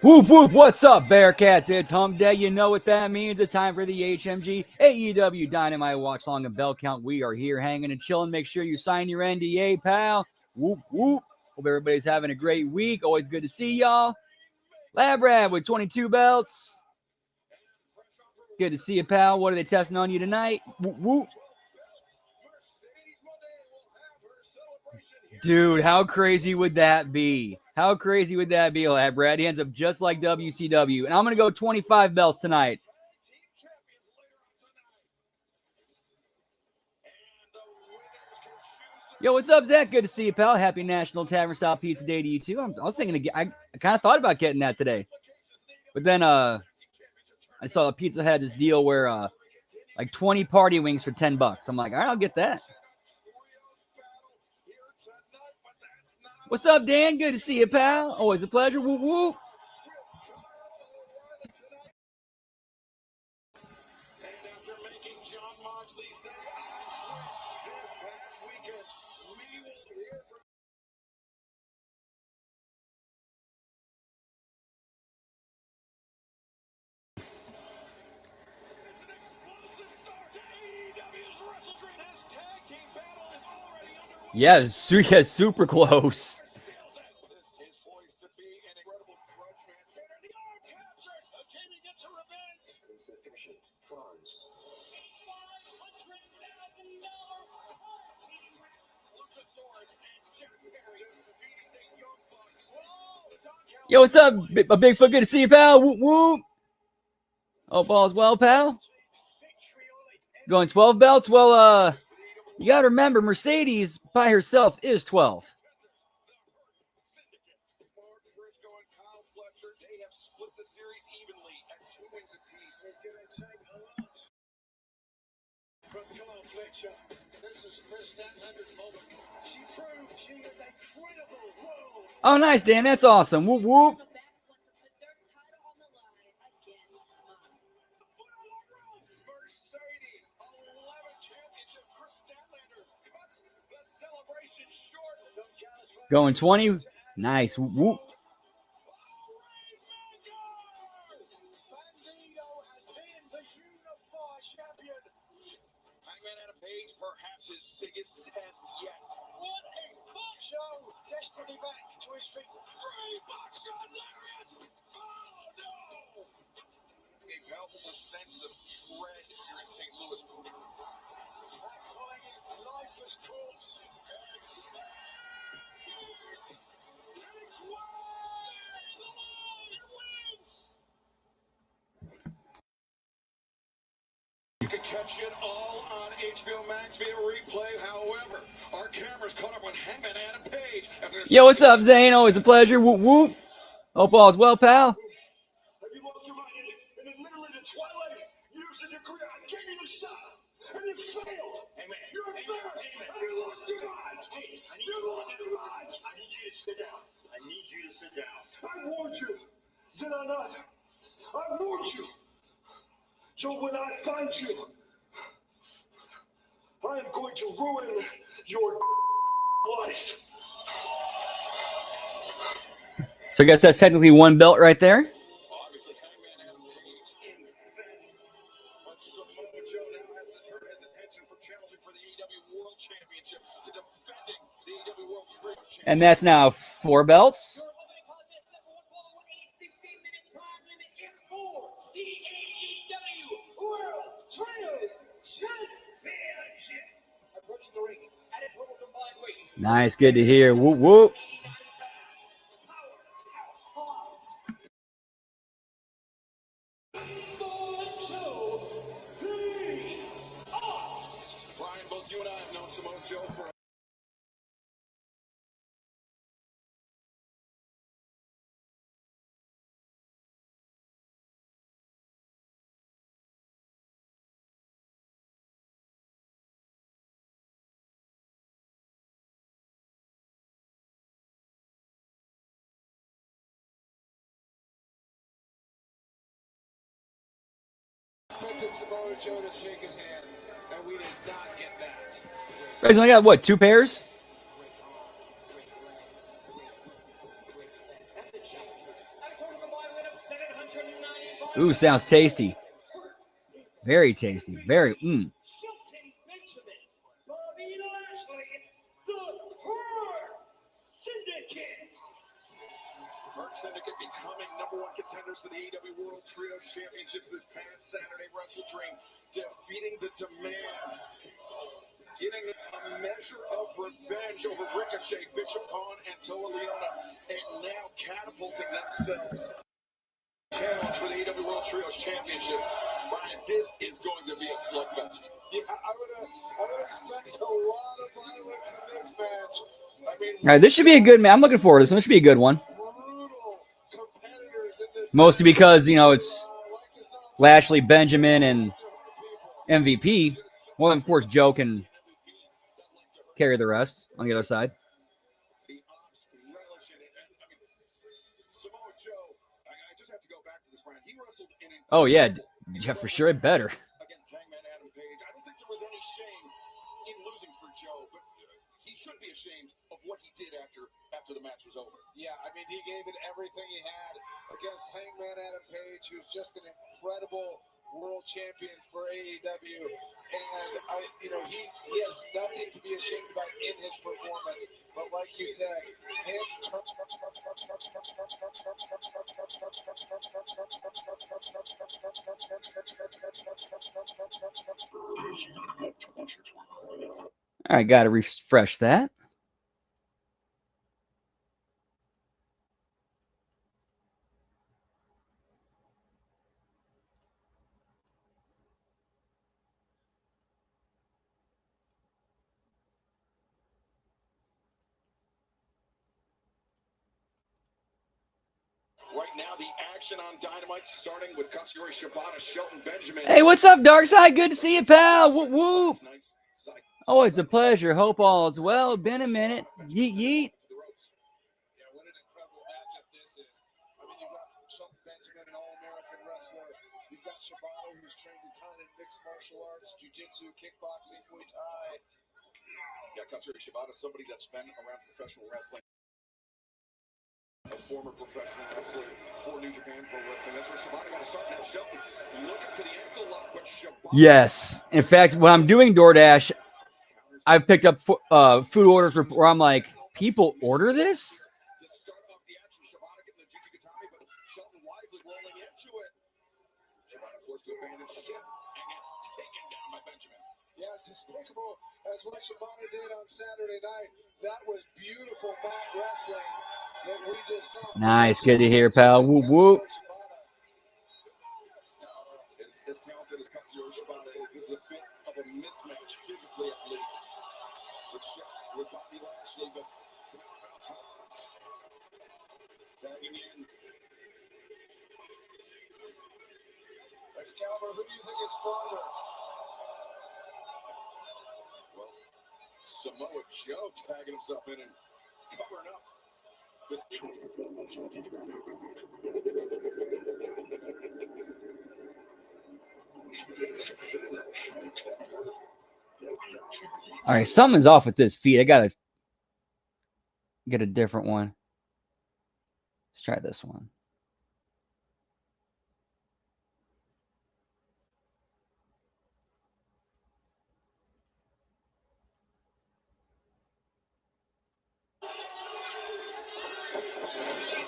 Whoop, whoop, what's up, Bearcats? It's Hump Day. You know what that means. It's time for the HMG AEW Dynamite Watch Long and Bell Count. We are here hanging and chilling. Make sure you sign your NDA, pal. Whoop, whoop. Hope everybody's having a great week. Always good to see y'all. Lab Rab with 22 belts. Good to see you, pal. What are they testing on you tonight? Whoop, whoop. Dude, how crazy would that be? How crazy would that be, Lab Brad? He ends up just like WCW. And I'm going to go 25 belts tonight. Yo, what's up, Zach? Good to see you, pal. Happy National Tavern Style Pizza Day to you, too. I was thinking, I kind of thought about getting that today. But then I saw the Pizza had this deal where like 20 party wings for $10. I'm like, all right, I'll get that. What's up, Dan? Good to see you, pal. Always a pleasure. Whoop, whoop. Yeah, super close. Yo, what's up, Bigfoot? Good to see you, pal. Whoop, whoop. Hope all's well, pal. Going 12 belts? Well, you got to remember, Mercedes by herself is 12. Oh, nice, Dan. That's awesome. Whoop, whoop. Going 20. Nice. Whoop, whoop. Perhaps his biggest test yet. What a pop show! Desperately back to his feet. Great box shot, lariat! Oh no! A palpable sense of dread here in St. Louis. That calling his lifeless corpse. You can catch it all on HBO Max via replay. However, our cameras caught up with Hangman Adam Page. Yo, what's up, Zane? Always a pleasure. Whoop, whoop. Hope all's well, pal. Have you lost your mind? And in literally the twilight, used as a career. I gave you the shot, and you failed. Hangman, you're embarrassed, and you lost your mind. Hey, you lost your mind. I need you to sit down. I need you to sit down. I warned you. Did I not? I warned you. So when I find you, I am going to ruin your life. So I guess that's technically one belt right there. Obviously, Hangman Adam Page incensed, but Samoa Joe now has to turn his attention from challenging for the AEW World Championship to defending the AEW World Championship. And that's now 4 belts. Nice, good to hear. Whoop, whoop. Brian, both you and I have known Samoa Joe for expected Samoa Joe to shake his hand, and we did not get that. Guys only got, what, 2 pairs? Ooh, sounds tasty. Very tasty. Very. Shelton Benjamin, Bobby Lashley, the Hurt Syndicate. Hurt Syndicate becoming #1 contenders to the AEW World Trios Championships this past Saturday. Wrestle Dream defeating the Demand, getting a measure of revenge over Ricochet, Bishop Khan, and Toa Leona, and now catapulting themselves. Challenge for the AEW World Trios Championship. Brian, this is going to be a slugfest. Yeah, I would expect a lot of violence in this match. I mean, All right, this should be a good match. I'm looking forward to this one. This should be a good one. Mostly because, you know, it's Lashley, Benjamin, and MVP. Well, of course, Joe can carry the rest on the other side. Oh, yeah. Yeah, for sure. It better. Against Hangman Adam Page. I don't think there was any shame in losing for Joe, but he should be ashamed of what he did after the match was over. Yeah, I mean, he gave it everything he had against Hangman Adam Page, who's just an incredible world champion for AEW. And, he has nothing to be ashamed about in his performance. But like you said, him All right, got to refresh that. Right now, the action on Dynamite starting with Katsuyori Shibata, Shelton Benjamin. Hey, what's up, Darkside? Good to see you, pal. Whoop, whoop. Always a pleasure. Hope all is well. Been a minute. Yeet, yeet. Yeah, what an incredible matchup this is. I mean, you've got Shelton Benjamin, an all-American wrestler. You've got Shibata, who's trained a ton in mixed martial arts, jiu-jitsu, kickboxing, Muay Thai. Yeah, Katsuyori Shibata, somebody that's been around professional wrestling. A former professional wrestler for New Japan Pro Wrestling. That's where Shibata got to start. Now Shelton looking for the ankle lock, but Shibata. Yes. In fact, when I'm doing DoorDash, I've picked up food orders where I'm like, people order this? To start off the action, Shibata getting the Jijigatami, but Shelton wisely rolling into it. Shibata forced to abandon ship and gets taken down by Benjamin. Yeah, as despicable as what Shibata did on Saturday night. That was beautiful mat wrestling that we just saw. Nice. Good to hear, pal. Whoop, whoop. As talented as Katsuyori Shibata is, this is a bit of a mismatch, physically at least. With Bobby Lashley, but Tom's tagging in. Excalibur, who do you think is stronger? Well, Samoa Joe tagging himself in and covering up. All right, something's off with this feed. I got to get a different one. Let's try this one.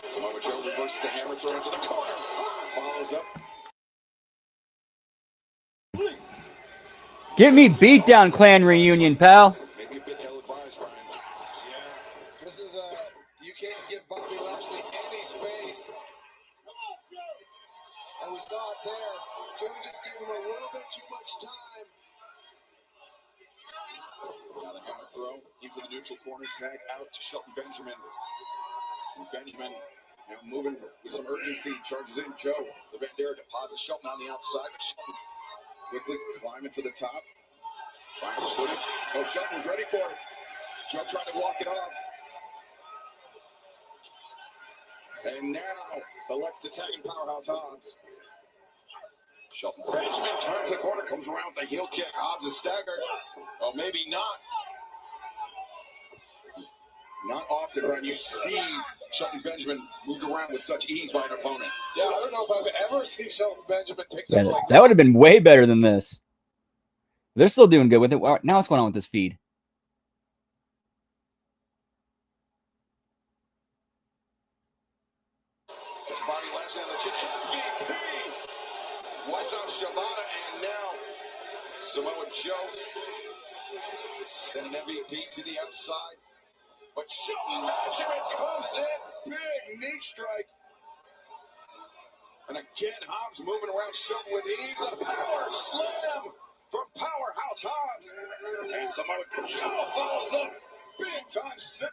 Samoa Joe reverses the hammer throw into the corner. Follows up. Get me beatdown clan reunion, pal. Maybe a bit ill-advised, Ryan. Yeah. This is you can't give Bobby Lashley any space. And we saw it there. Joe just gave him a little bit too much time. Now the hammer throw into the neutral corner, tag out to Shelton Benjamin. And Benjamin now moving with some urgency, charges in Joe. The Bandera deposits Shelton on the outside, but Shelton quickly climbing to the top. Finds his footing. Oh, Shelton's ready for it. Joe trying to walk it off. And now elects to tag in Powerhouse Hobbs. Shelton Benjamin turns the corner, comes around with a heel kick. Hobbs is staggered. Oh, maybe not. Not often, Brian, you see Shelton Benjamin moved around with such ease by an opponent. Yeah, I don't know if I've ever seen Shelton Benjamin picked up like that would have been way better than this. They're still doing good with it. Now what's going on with this feed? His body latching on the chin. MVP wipes out Shibata, and now Samoa Joe sent an MVP to the outside. But Shelton Benjamin comes in, big knee strike. And again, Hobbs moving around Shelton with ease. A power slam from Powerhouse Hobbs. And Samoa Joe follows up. Big time set.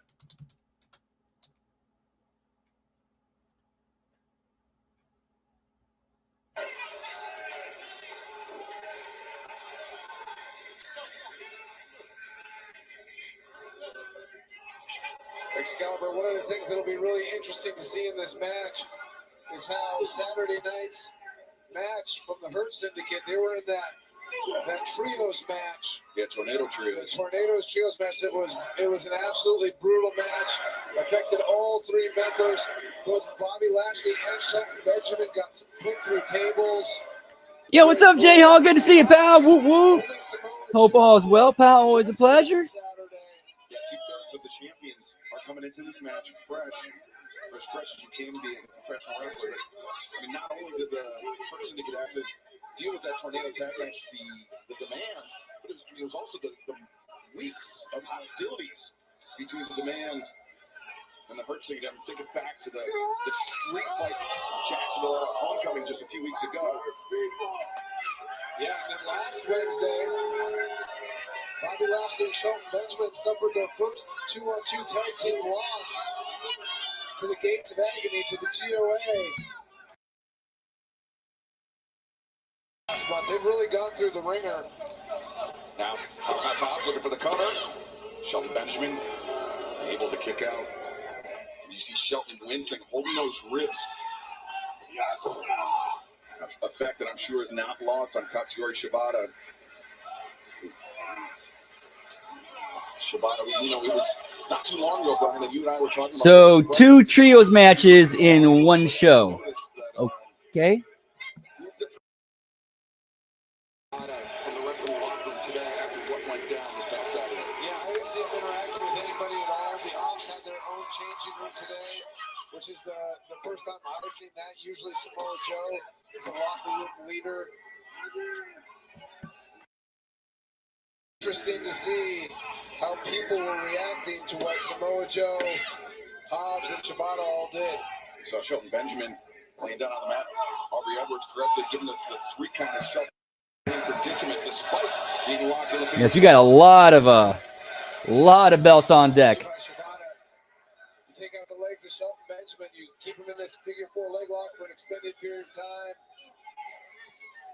Excalibur, one of the things that'll be really interesting to see in this match is how Saturday night's match from the Hurt Syndicate, they were in that trios match. Yeah, Tornado Trios. The Tornadoes Trios match. It was an absolutely brutal match. Affected all three members. Both Bobby Lashley and Shelton Benjamin got put through tables. Yo, what's up, Jay Hall? Good to see you, pal. Woo woo. Hope all is well, pal. Always a pleasure. Yeah, 2/3 of the champions are coming into this match fresh as you can be as a professional wrestler. But, I mean, not only did the Hurt Syndicate have to deal with that tornado tag match, the demand, but it was also the weeks of hostilities between the demand and the Hurt Syndicate. I'm thinking back to the street fight Jacksonville homecoming just a few weeks ago. Yeah, and then last Wednesday, Bobby Lashley and Shelton Benjamin suffered their first 2-on-2 tag team loss to the Gates of Agony, to the GOA. Last month, they've really gone through the ringer. Now, Powerhouse Hobbs looking for the cover. Shelton Benjamin able to kick out. You see Shelton wincing, holding those ribs. A fact that I'm sure is not lost on Katsuyori Shibata. Shibata, it was not too long ago, Brian, that you and I were talking about. So 2 trios matches in one show. Okay. From the referee locker room today after what went down this past Saturday. Yeah, I didn't see him interacting with anybody at all. The Ops had their own changing room today, which is the first time I've seen that. Usually Samoa Joe is a locker room leader. Interesting to see how people were reacting to what Samoa Joe, Hobbs, and Shibata all did. So Shelton Benjamin laying down on the mat. Aubrey Edwards correctly given the 3 count of Shelton in predicament despite being locked in the field. Yes, we got a lot of belts on deck. You take out the legs of Shelton Benjamin, you keep him in this figure 4 leg lock for an extended period of time.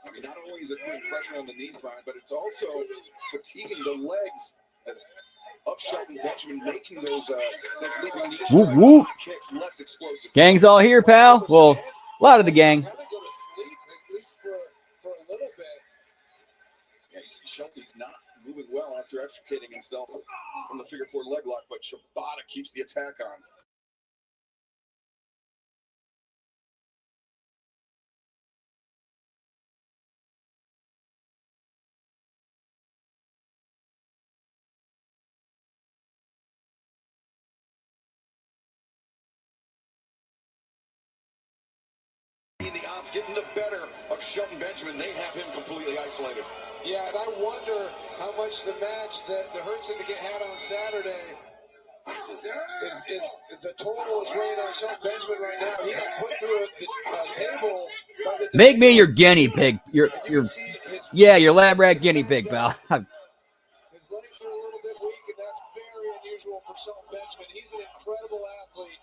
I mean, not only is it putting pressure on the knees, Brian, but it's also fatiguing the legs of Shelton Benjamin, making those leaping knee kicks less explosive. Gang's all here, pal. Well, a lot of the gang. Kind of go to sleep, at least for a little bit. Yeah, you see Shelton's not moving well after extricating himself from the figure 4 leg lock, but Shibata keeps the attack on. The odds getting the better of Shelton Benjamin. They have him completely isolated. Yeah, and I wonder how much the match that the Hurt Syndicate had on Saturday is the total is weighing on Shelton Benjamin right now. He got put through a table by the Make me your guinea pig. Your lab rat guinea pig, pal. His legs are a little bit weak, and that's very unusual for Shelton Benjamin. He's an incredible athlete.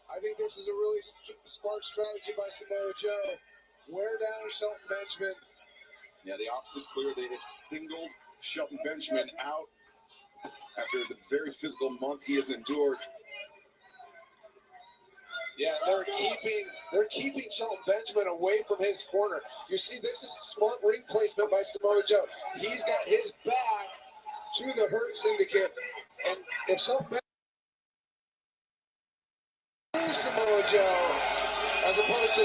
I think this is a really smart strategy by Samoa Joe. Wear down Shelton Benjamin. Yeah, the opposite's clear. They have singled Shelton Benjamin out after the very physical month he has endured. Yeah, they're keeping Shelton Benjamin away from his corner. You see, this is smart ring placement by Samoa Joe. He's got his back to the Hurt Syndicate, and if Shelton as opposed to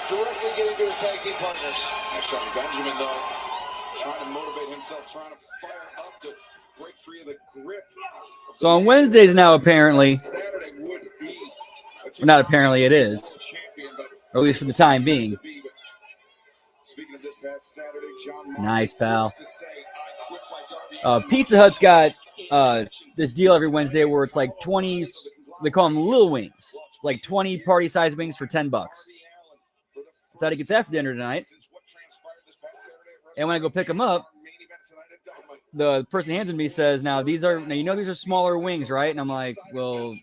directly getting to his tag team partners. Nice shot. Benjamin, though, trying to motivate himself, trying to fire up to break free of the grip. So on Wednesdays now, apparently, Saturday would be not apparently, it is, champion, but or at least for the time being. speaking of this past Saturday, John Nice, pal. to say, I quit like Darby Pizza Hut's got this deal every Wednesday where it's like 20, they call them little wings. It's like 20 party-sized wings for $10. Decided to get that for dinner tonight. And when I go pick them up, the person hands me says, now these are smaller wings, right? And I'm like, well,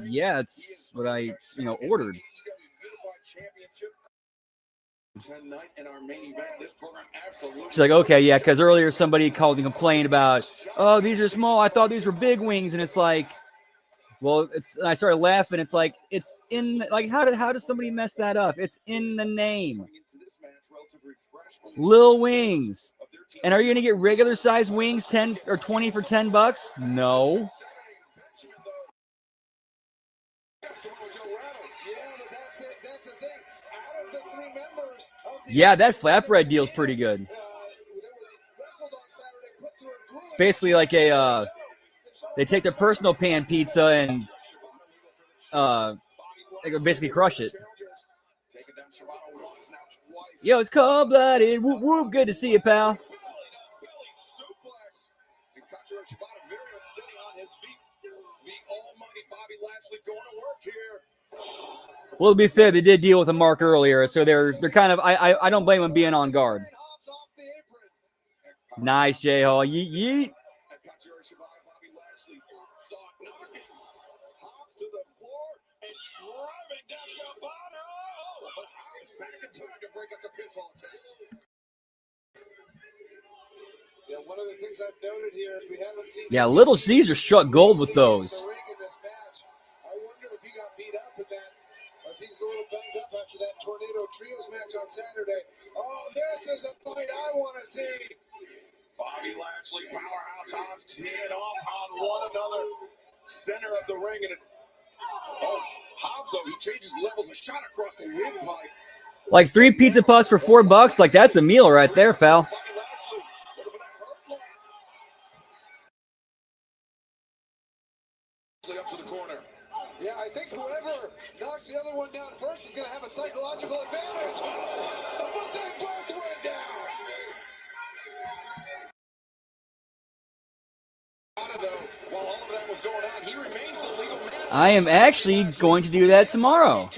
yeah, it's what I, ordered. She's like, okay, yeah, because earlier somebody called and complained about, oh, these are small. I thought these were big wings. And it's like, well, and I started laughing. It's like, it's in, like, how does somebody mess that up? It's in the name. Lil Wings. And are you going to get regular size wings 10 or 20 for $10? No. Yeah, that flatbread deal's pretty good. It's basically like they take their personal pan pizza and they basically crush it. Yo, it's cold-blooded. Whoop, whoop. Good to see you, pal. Well, to be fair, they did deal with a mark earlier, so they're kind of. I don't blame them being on guard. Nice, J-Hall. Yeet, yeet. Yeah, one of the things I've noted here is we haven't seen. Yeah, Little Caesar struck gold with those. I wonder if he got beat up in that, or if he's a little banged up after that Tornado Trios match on Saturday. Oh, this is a fight I want to see. Bobby Lashley, Powerhouse Hobbs teeing off on one another. Center of the ring. And Hobbs, though, he changes levels, a shot across the windpipe. Like 3 pizza puffs for $4. Like, that's a meal right there, pal. Up to the corner. Yeah, I think whoever knocks the other one down first is going to have a psychological advantage. But they both went down. While all of that was going on, he remains the legal man. I am actually going to do that tomorrow.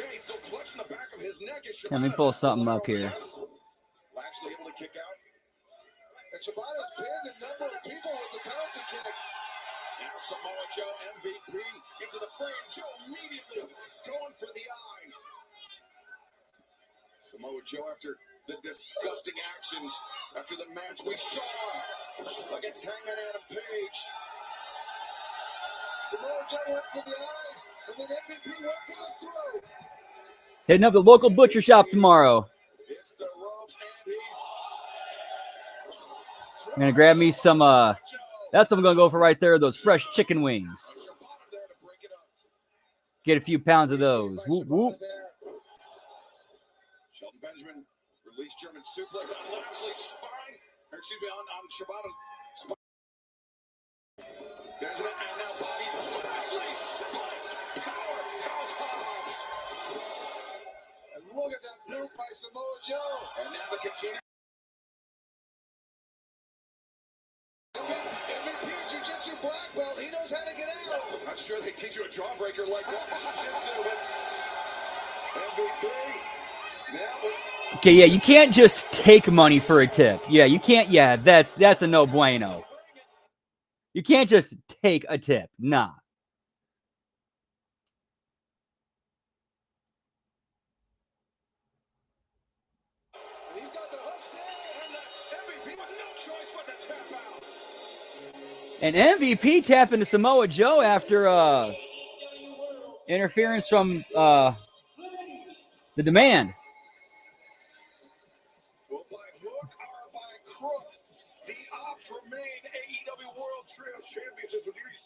Let me pull something up here. Lashley able to kick out. And Shibata's pinned a number of people with the penalty kick. Now Samoa Joe, MVP, into the frame. Joe immediately going for the eyes. Samoa Joe, after the disgusting actions after the match we saw against Hangman Adam Page. Samoa Joe went for the eyes, and then MVP went for the throat. Hitting up the local butcher shop tomorrow. It's the ropes, and I'm going to grab me some, that's what I'm going to go for right there, those fresh chicken wings. Get a few pounds of those. Whoop, whoop. Shelton Benjamin released German suplex on Lashley's spine. Or excuse me, on Shibata's spine. Benjamin, and now Bobby Lashley suplex. Powerhouse Hobbs. And look at that move by Samoa Joe. And now the Kikina. MVP Jiu-Jitsu black belt. He knows how to get out. I'm not sure they teach you a jawbreaker like that. Jiu-Jitsu, but MVP. Okay, yeah, you can't just take money for a tip. Yeah, you can't. Yeah, that's a no bueno. You can't just take a tip. Nah. He's got the hooks in, and the MVP with no choice but to tap out. And MVP tapping to Samoa Joe after interference from the Demand.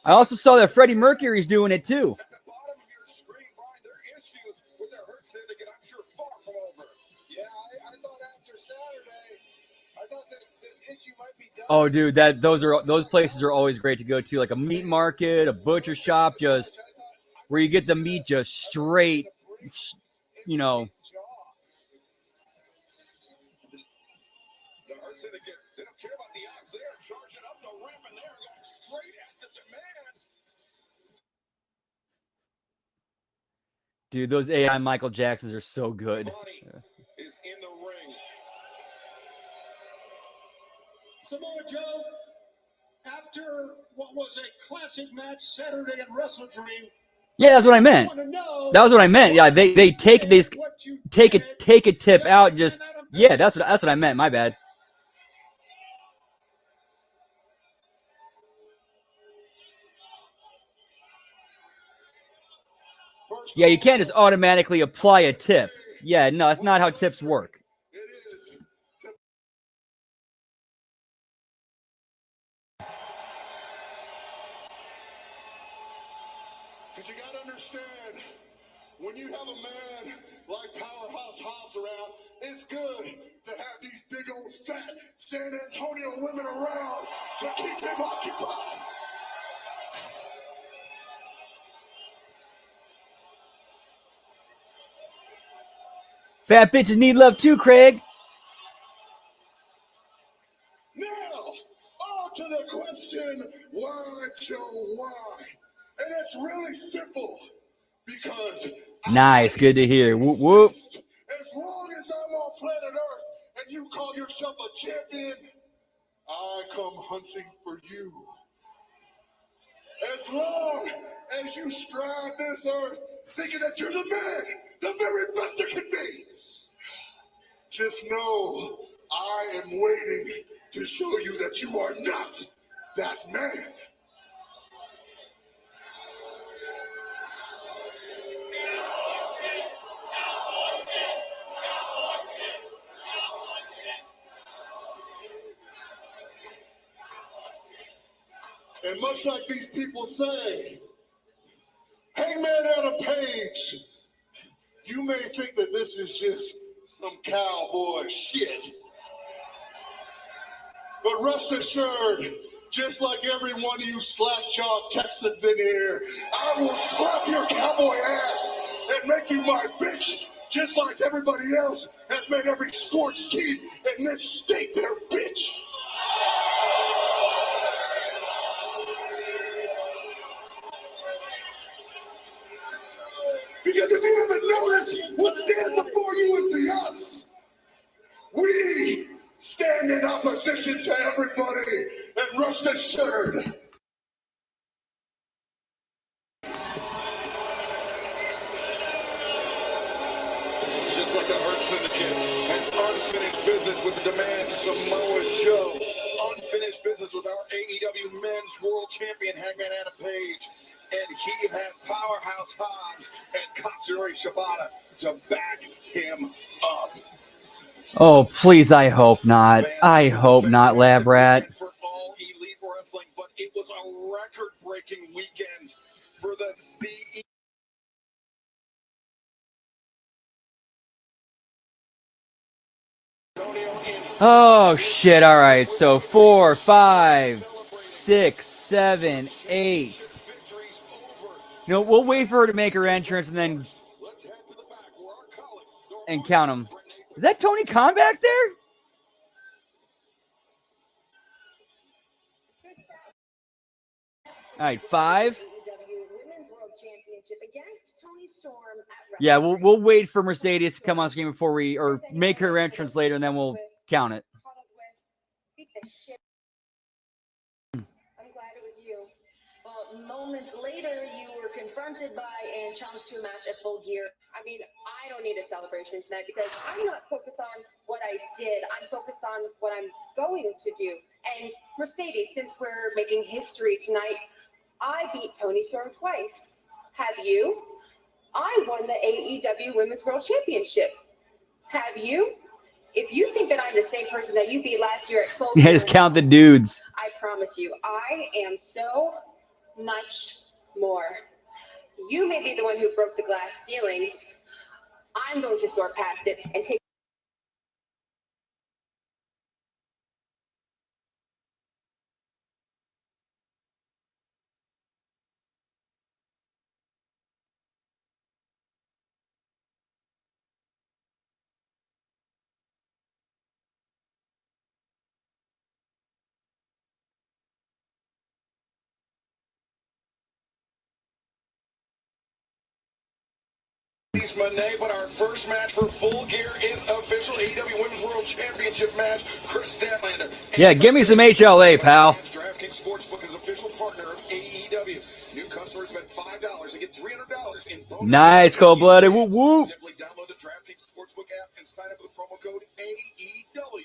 I also saw that Freddie Mercury's doing it too. At the bottom of your screen, Brian, their issues with their hurt syndicate. I'm sure Oh, dude, those places are always great to go to, like a meat market, a butcher shop, just where you get the meat just straight, you know. They don't care about the odds there, charging up the rim, and they're going straight at the demand. Dude, those AI Michael Jacksons are so good. Is in the ring. Samoa Joe, after what was a classic match Saturday at Wrestle Dream. Yeah, that's what I meant. That was what I meant. Yeah, they take a tip out. Just yeah, that's what I meant. My bad. Yeah, you can't just automatically apply a tip. Yeah, no, that's not how tips work. Because you got to understand, when you have a man like Powerhouse Hobbs around, it's good to have these big old fat San Antonio women around to keep him occupied. Fat bitches need love too, Craig. Now, on to the question, why, Joe, why? And it's really simple, because Nice, good to hear. Whoop whoop. as long as I'm on planet Earth and you call yourself a champion, I come hunting for you. As long as you stride this earth thinking that you're the man, the very best there can be, just know I am waiting to show you that you are not that man. And much like these people say, Hangman Adam Page, you may think that this is just some cowboy shit. But rest assured, just like every one of you slack-jawed Texans in here, I will slap your cowboy ass and make you my bitch, just like everybody else has made every sports team in this state their bitch. Because if you haven't noticed, what stands before you is the us. We stand in opposition to everybody, and rest assured, just like a hurt syndicate has unfinished business with the demand Samoa Joe. Unfinished business with our AEW Men's World Champion Hangman Adam Page. And he has Powerhouse Hobbs and Katsuyori Shibata to back him up. Oh, please, I hope not. I hope not, Lab Rat. For all Elite Wrestling, but it was a record-breaking weekend for the CE. Oh shit! All right, so 4, 5, 6, 7, 8. You know, we'll wait for her to make her entrance and then count them. Is that Tony Khan back there? All right, 5. Yeah, we'll wait for Mercedes to come on screen before we make her entrance later, and then we'll count it. I'm glad it was you. Well, moments later, you were confronted by and challenged to a match at Full Gear. I mean, I don't need a celebration tonight because I'm not focused on what I did. I'm focused on what I'm going to do. And Mercedes, since we're making history tonight, I beat Toni Storm twice. Have you? I won the AEW Women's World Championship. Have you? If you think that I'm the same person that you beat last year at Full Gear, Yeah, just count the dudes. I promise you, I am so much more. You may be the one who broke the glass ceilings. I'm going to soar past it and take Monet, but our first match for Full Gear is official. AEW Women's World Championship match. Chris Statlander. Yeah, give me some HLA, pal. DraftKings Sportsbook is official partner of AEW. New customers bet $5 and get $300 in bonus. Nice, cold-blooded. Whoop, whoop. Simply download the DraftKings Sportsbook app and sign up with the promo code AEW.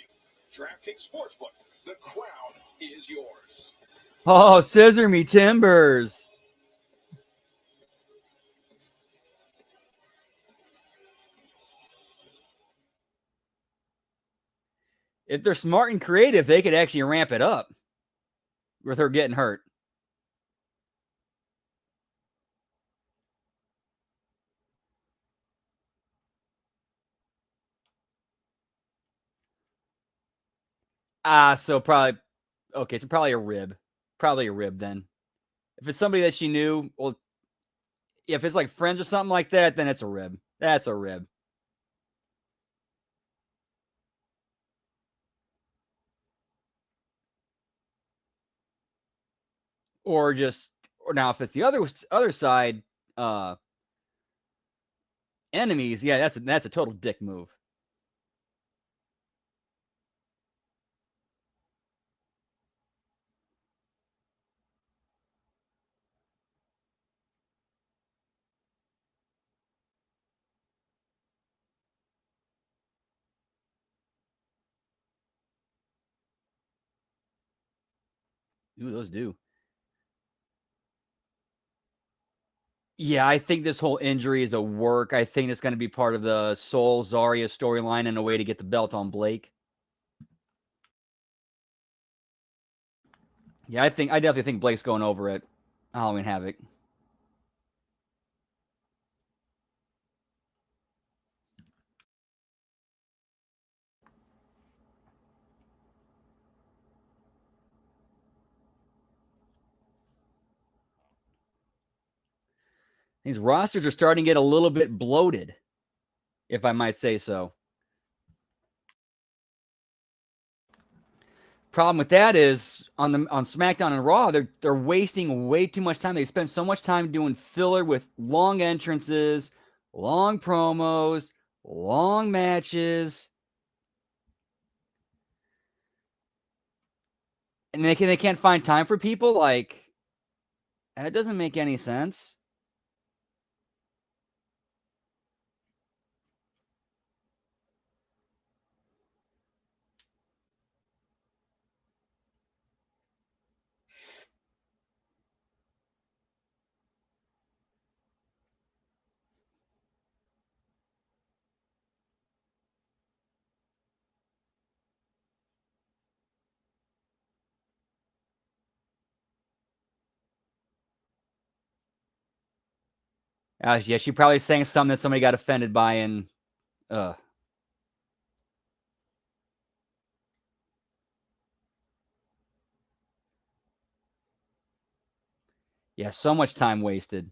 DraftKings Sportsbook. The crown is yours. Oh, scissor me timbers. If they're smart and creative, they could actually ramp it up with her getting hurt. So probably, okay, so probably a rib. Probably a rib then. If it's somebody that she knew, well, if it's like friends or something like that, then it's a rib. That's a rib. Or now if it's the other side, enemies, yeah, that's a total dick move. Ooh, those do. Yeah, I think this whole injury is a work. I think it's going to be part of the Soul Zarya storyline and a way to get the belt on Blake. Yeah, I definitely think Blake's going over at Halloween Havoc. These rosters are starting to get a little bit bloated, if I might say so. Problem with that is on SmackDown and Raw, they're wasting way too much time. They spend so much time doing filler with long entrances, long promos, long matches, and they can't find time for people. Like, that doesn't make any sense. Yeah, she probably saying something that somebody got offended by, and yeah, so much time wasted.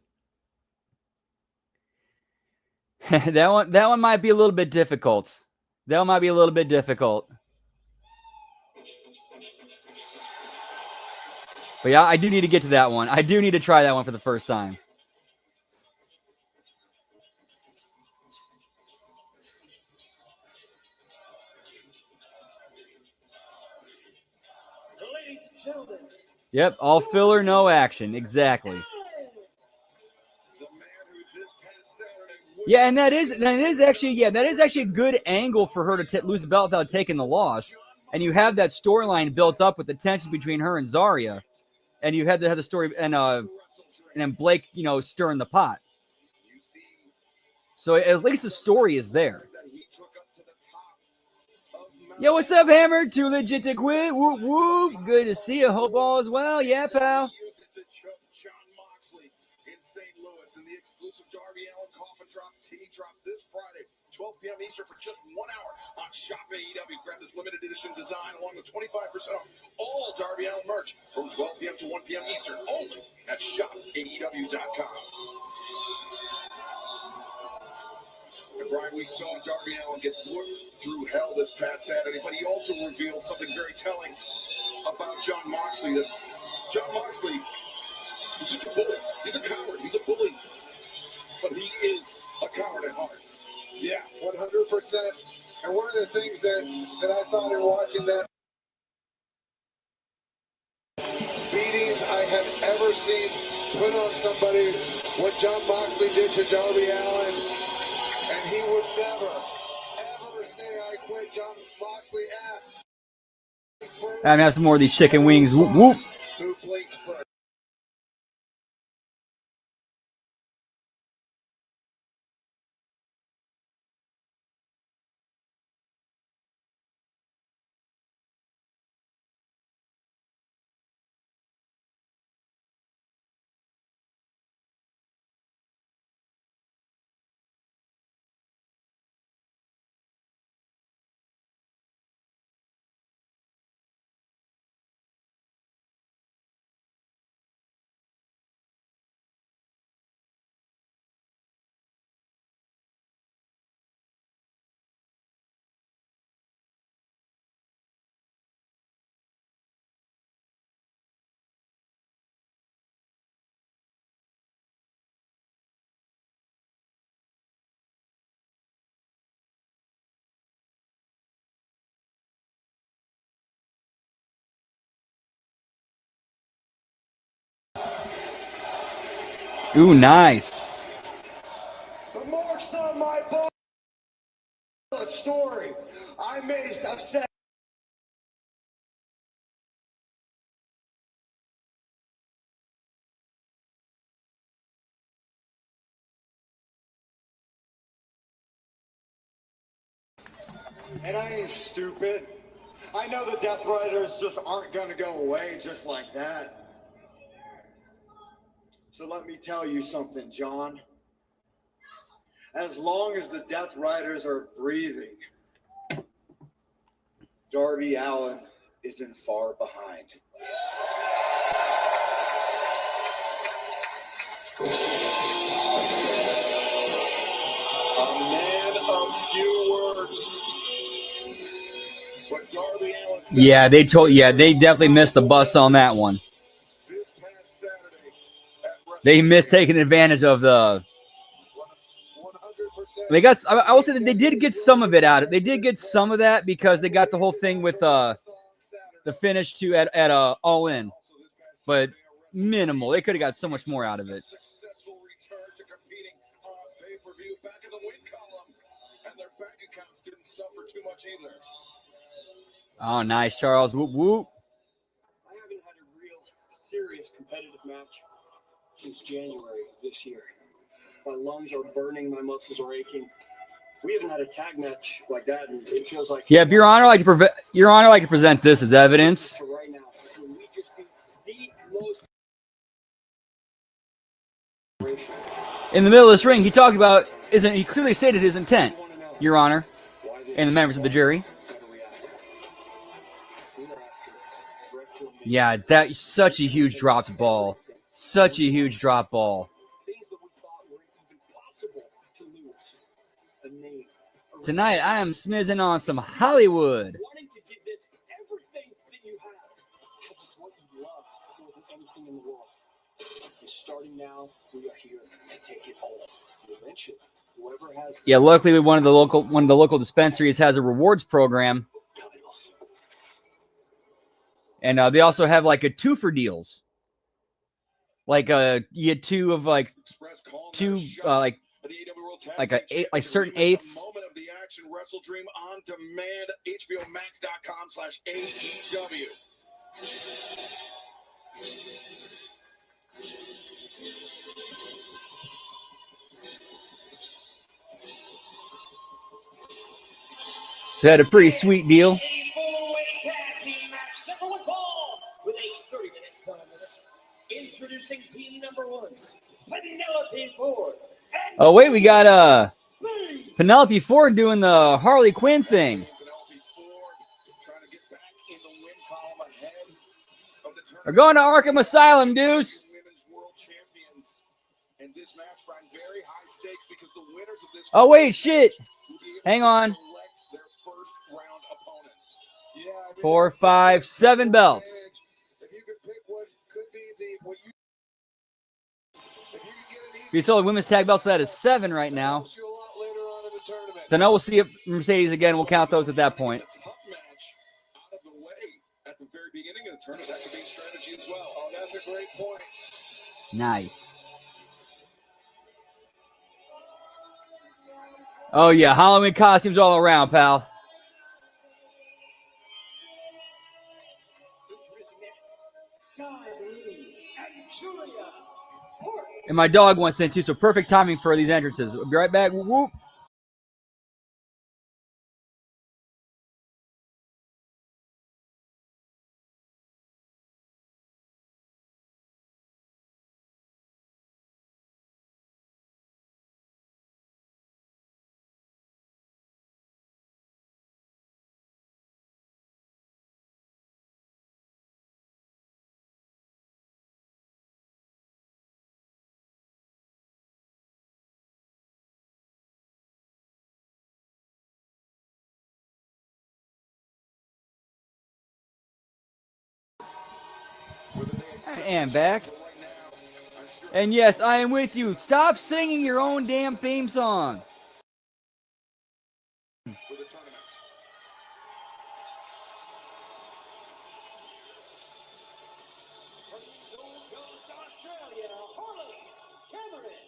that one might be a little bit difficult. That one might be a little bit difficult. But yeah, I do need to get to that one. I do need to try that one for the first time. Ladies and gentlemen. Yep, all filler, no action. Exactly. Yeah, and that is actually a good angle for her to lose the belt without taking the loss. And you have that storyline built up with the tension between her and Zarya, and you had to have the story and then Blake, stirring the pot. So at least the story is there. Yo, what's up, Hammer? Too legit to quit. Whoop whoop. Good to see you. Hope all is well. Yeah, pal. St. Louis, and the exclusive Darby Allin Coffin Drop tee drops this Friday, 12 p.m. Eastern for just 1 hour on Shop AEW. Grab this limited edition design along with 25% off all Darby Allin merch from 12 p.m. to 1 p.m. Eastern only at shopaew.com. And Brian, we saw Darby Allin get worked through hell this past Saturday, but he also revealed something very telling about Jon Moxley, that Jon Moxley, he's just a bully. He's a coward. He's a bully. but he is a coward at heart. Yeah, 100%. And one of the things that I thought in watching that beatings I have ever seen put on somebody, what John Moxley did to Darby Allin, and he would never, ever say I quit. John Moxley asked. I'm gonna have some more of these chicken wings. Whoop, whoop. Who blinked first? Ooh, nice. The marks on my bone. A story I've said. And I ain't stupid. I know the Death Riders just aren't gonna go away just like that. So let me tell you something, John. As long as the Death Riders are breathing, Darby Allin isn't far behind. A man of few words. But Darby Allin said, they definitely missed the bus on that one. this past Saturday at They missed taking advantage of the. 100%. They got. I will say that they did get some of it out of. They did get some of that because they got the whole thing with the finish to at All In, but minimal. They could have got so much more out of it. Successful return to competing on pay-per-view, back in the win column, and their bank accounts didn't suffer too much either. Oh, nice, Charles. Whoop whoop. I haven't had a real serious competitive match since January of this year. My lungs are burning, my muscles are aching. We haven't had a tag match like that, and it feels like Yeah, Your Honor, like to present this as evidence. to right now. We just beat the most In the middle of this ring, he talked about he clearly stated his intent, Your Honor, and the members of the jury. Yeah, that's such a huge dropped ball. Such a huge drop ball. things that we thought were even possible to lose. A name. A Tonight, I am smizzing on some Hollywood. wanting to give this everything that you have. This is what you love more than anything in the world. And starting now, we are here to take it all. Eventually, whoever has Yeah, luckily one of the local dispensaries has a rewards program, and they also have like a 2-for deals. Like you get two of like two like a certain eighths. Moment of the action, Wrestle Dream on demand, hbomax.com/AEW. So had a pretty sweet deal. a four-way tag team match, number one fall with a 30-minute time limit. Introducing team number one, Penelope Ford. Oh wait, we got Penelope Ford doing the Harley Quinn thing. Penelope Ford trying to get back in the win column ahead of the We're going to Arkham Asylum, Deuce. Women's World Champions. And this match ran very high stakes because the winners of this Oh wait, shit. will be able Hang to on. select their first round opponents. Yeah, I mean, 4, 5, 7 belts. if you could pick what could be if you could get an We saw the women's tag belts, so that is 7 right now. Helps you a lot later on in the tournament. So now we'll see if Mercedes again. We'll count those at that point. The tough match out of the way at the very beginning of the tournament. That could be strategy as well. Oh, that's a great point. Nice. Oh, yeah. Halloween costumes all around, pal. And my dog wants in too, so perfect timing for these entrances. We'll be right back. Whoop. And back. And yes, I am with you. Stop singing your own damn theme song. For the tournament. Australia, Harley Cameron.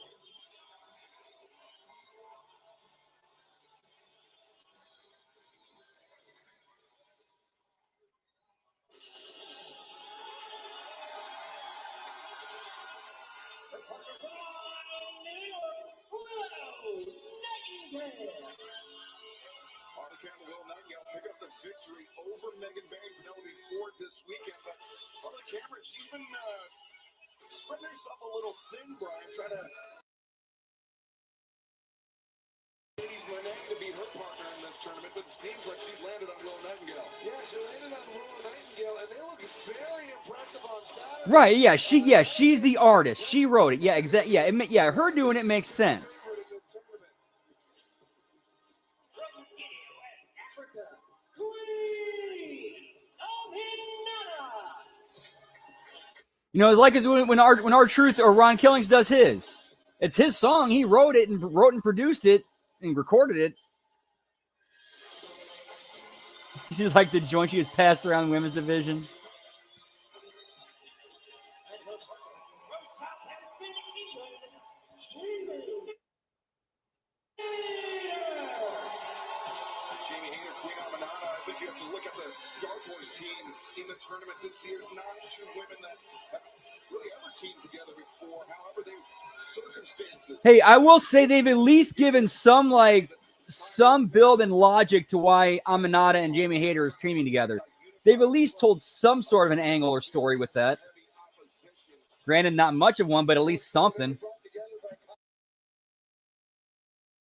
Harley Cameron will Nightingale pick up the victory over Megan Bain, Penelope Ford this weekend. But Harley Cameron, she's been spreading herself a little thin, Brian, trying to to be her partner in this tournament, but it seems like she's landed on Will Nightingale. Yeah, she landed on Will Nightingale, and they look very impressive on Saturday. Right, yeah, she's the artist. She wrote it. Yeah, exactly. Yeah, her doing it makes sense. You know, it's like it's when our Truth or Ron Killings does his. It's his song. He wrote it and produced it and recorded it. She's like the joint she has passed around women's division. Jamie Hayter, Queen Amanada. I think you have to look at the Dark Horse team in the tournament. There's not two women that have really ever teamed together before. However, they circumstances. Hey, I will say they've at least given some build and logic to why Amanada and Jamie Hayter is teaming together. They've at least told some sort of an angle or story with that. Granted, not much of one, but at least something.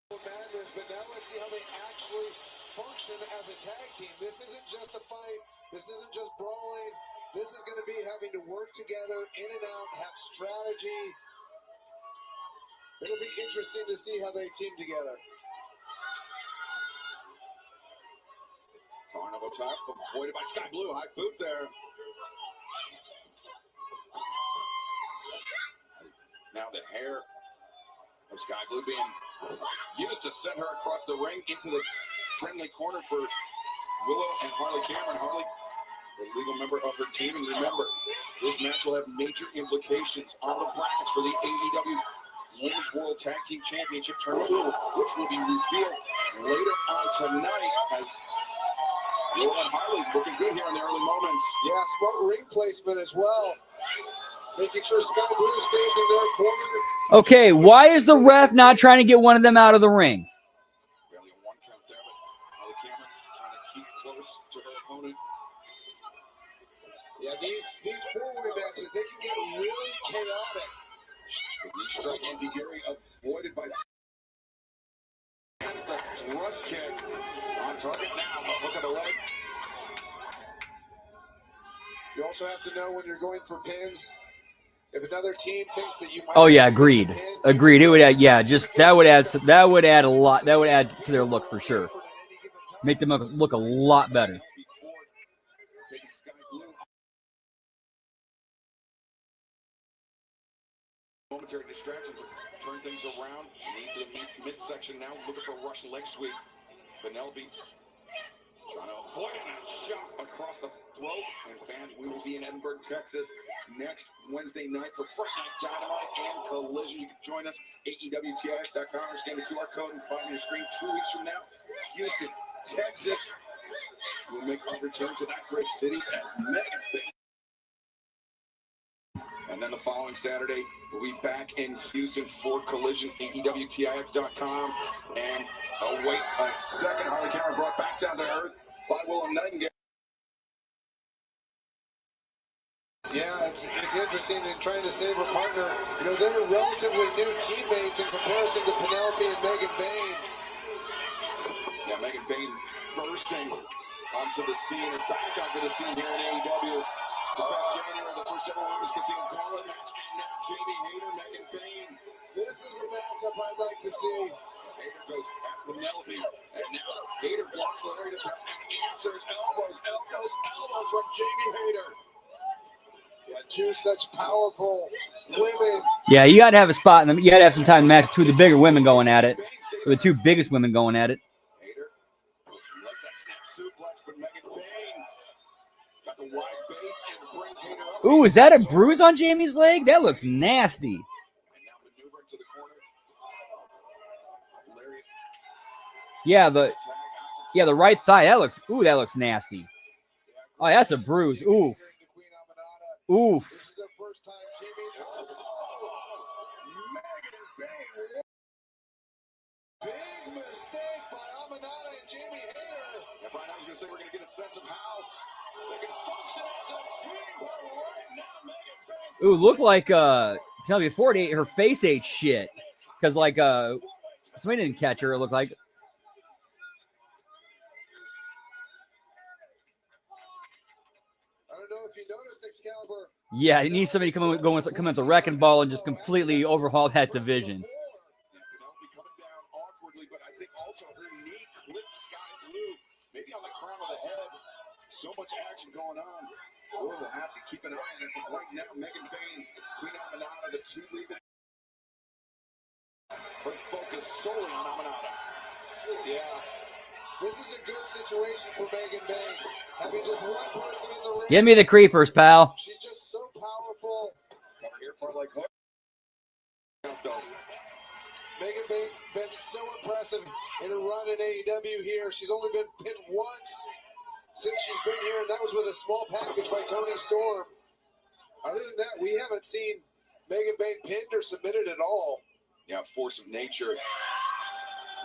But now let's see how they actually function as a tag team. This isn't just a fight. This isn't just brawling. This is going to be having to work together, in and out, have strategy. It'll be interesting to see how they team together. Carnival top, avoided by Sky Blue. High boot there. Now the hair of Sky Blue being used to send her across the ring into the friendly corner for Willow and Harley Cameron. Harley, the legal member of her team. And remember, this match will have major implications on the brackets for the AEW Women's World Tag Team Championship Tournament, which will be revealed later on tonight as Willow and Harley looking good here in the early moments. Yeah, smart ring placement as well. Making sure Sky Blue stays in their corner. Okay, why is the ref not trying to get one of them out of the ring? Barely a one count there, but Harley Cameron trying to keep close to her opponent. Yeah, these four-way matches, they can get really chaotic. The knee strike, Enziguri avoided by the thrust kick on target now. The hook of the leg. You also have to know when you're going for pins. If another team thinks that you might. Oh yeah, agreed. Agreed. It would add, that would add a lot. That would add to their look for sure. Make them look a lot better. momentary distraction to turn things around. Needs to the midsection now, looking for a Russian leg sweep. Penelope trying to avoid that shot across the throat. And fans, we will be in Edinburgh, Texas next Wednesday night for Fright Night Dynamite and Collision. You can join us, AEWTX.com, or scan the QR code and find your screen 2 weeks from now. Houston, Texas. We'll make our return to that great city as Megan Bain. And then the following Saturday, we'll be back in Houston for Collision, AEWTIX.com. And wait a second, Harley Cameron brought back down to earth by Willem Nightingale. Yeah, it's interesting in trying to save her partner. You know, they're relatively new teammates in comparison to Penelope and Megan Bain. Yeah, Megan Bain bursting onto the scene and back onto the scene here in AEW. This past January, the first ever women's casino gauntlet match, and now Jamie Hayter, Megan Bain. This is a matchup I'd like to see. Hayter goes at Penelope, and now Hayter blocks the right attack and answers elbows from Jamie Hayter. Yeah, two such powerful women. Yeah, you got to have a spot in them. You got to have some time to match two of the bigger women going at it, or the two biggest women going at it. Hayter, she likes that snap suplex, but Megan Bain got the wide base and brings Hayter up. Ooh, is that a bruise on Jamie's leg? That looks nasty. And now maneuvering to the corner. Lariat. Yeah, the right thigh. That looks nasty. Oh, that's a bruise. Oof. Oof. This is their first time teaming. Big mistake by Amanada and Jamie Hayter. Yeah, Brian, I was going to say we're going to get a sense of how they can function as a team, but right now, Megan Bain. Ooh, looked like tell me before her face ate shit. Because like somebody didn't catch her, it looked like. I don't know if you noticed, Excalibur. Yeah, he needs somebody to come with the wrecking ball and just completely overhaul that division. Penelope coming down awkwardly, but I think also her knee clipped Sky Blue, maybe on the crown of the head. So much action going on. We'll have to keep an eye on it. But right now, Megan Bain, Queen Amanada, the two leaving. Her focus solely on Amanada. Yeah. This is a good situation for Megan Bain. Having just one person in the ring. Give me the creepers, pal. She's just so powerful. Cover here for like hook. Megan Bain's been so impressive in her run in AEW here. She's only been pinned once since she's been here, and that was with a small package by Tony Storm. Other than that, we haven't seen Megan Bain pinned or submitted at all. Yeah, force of nature.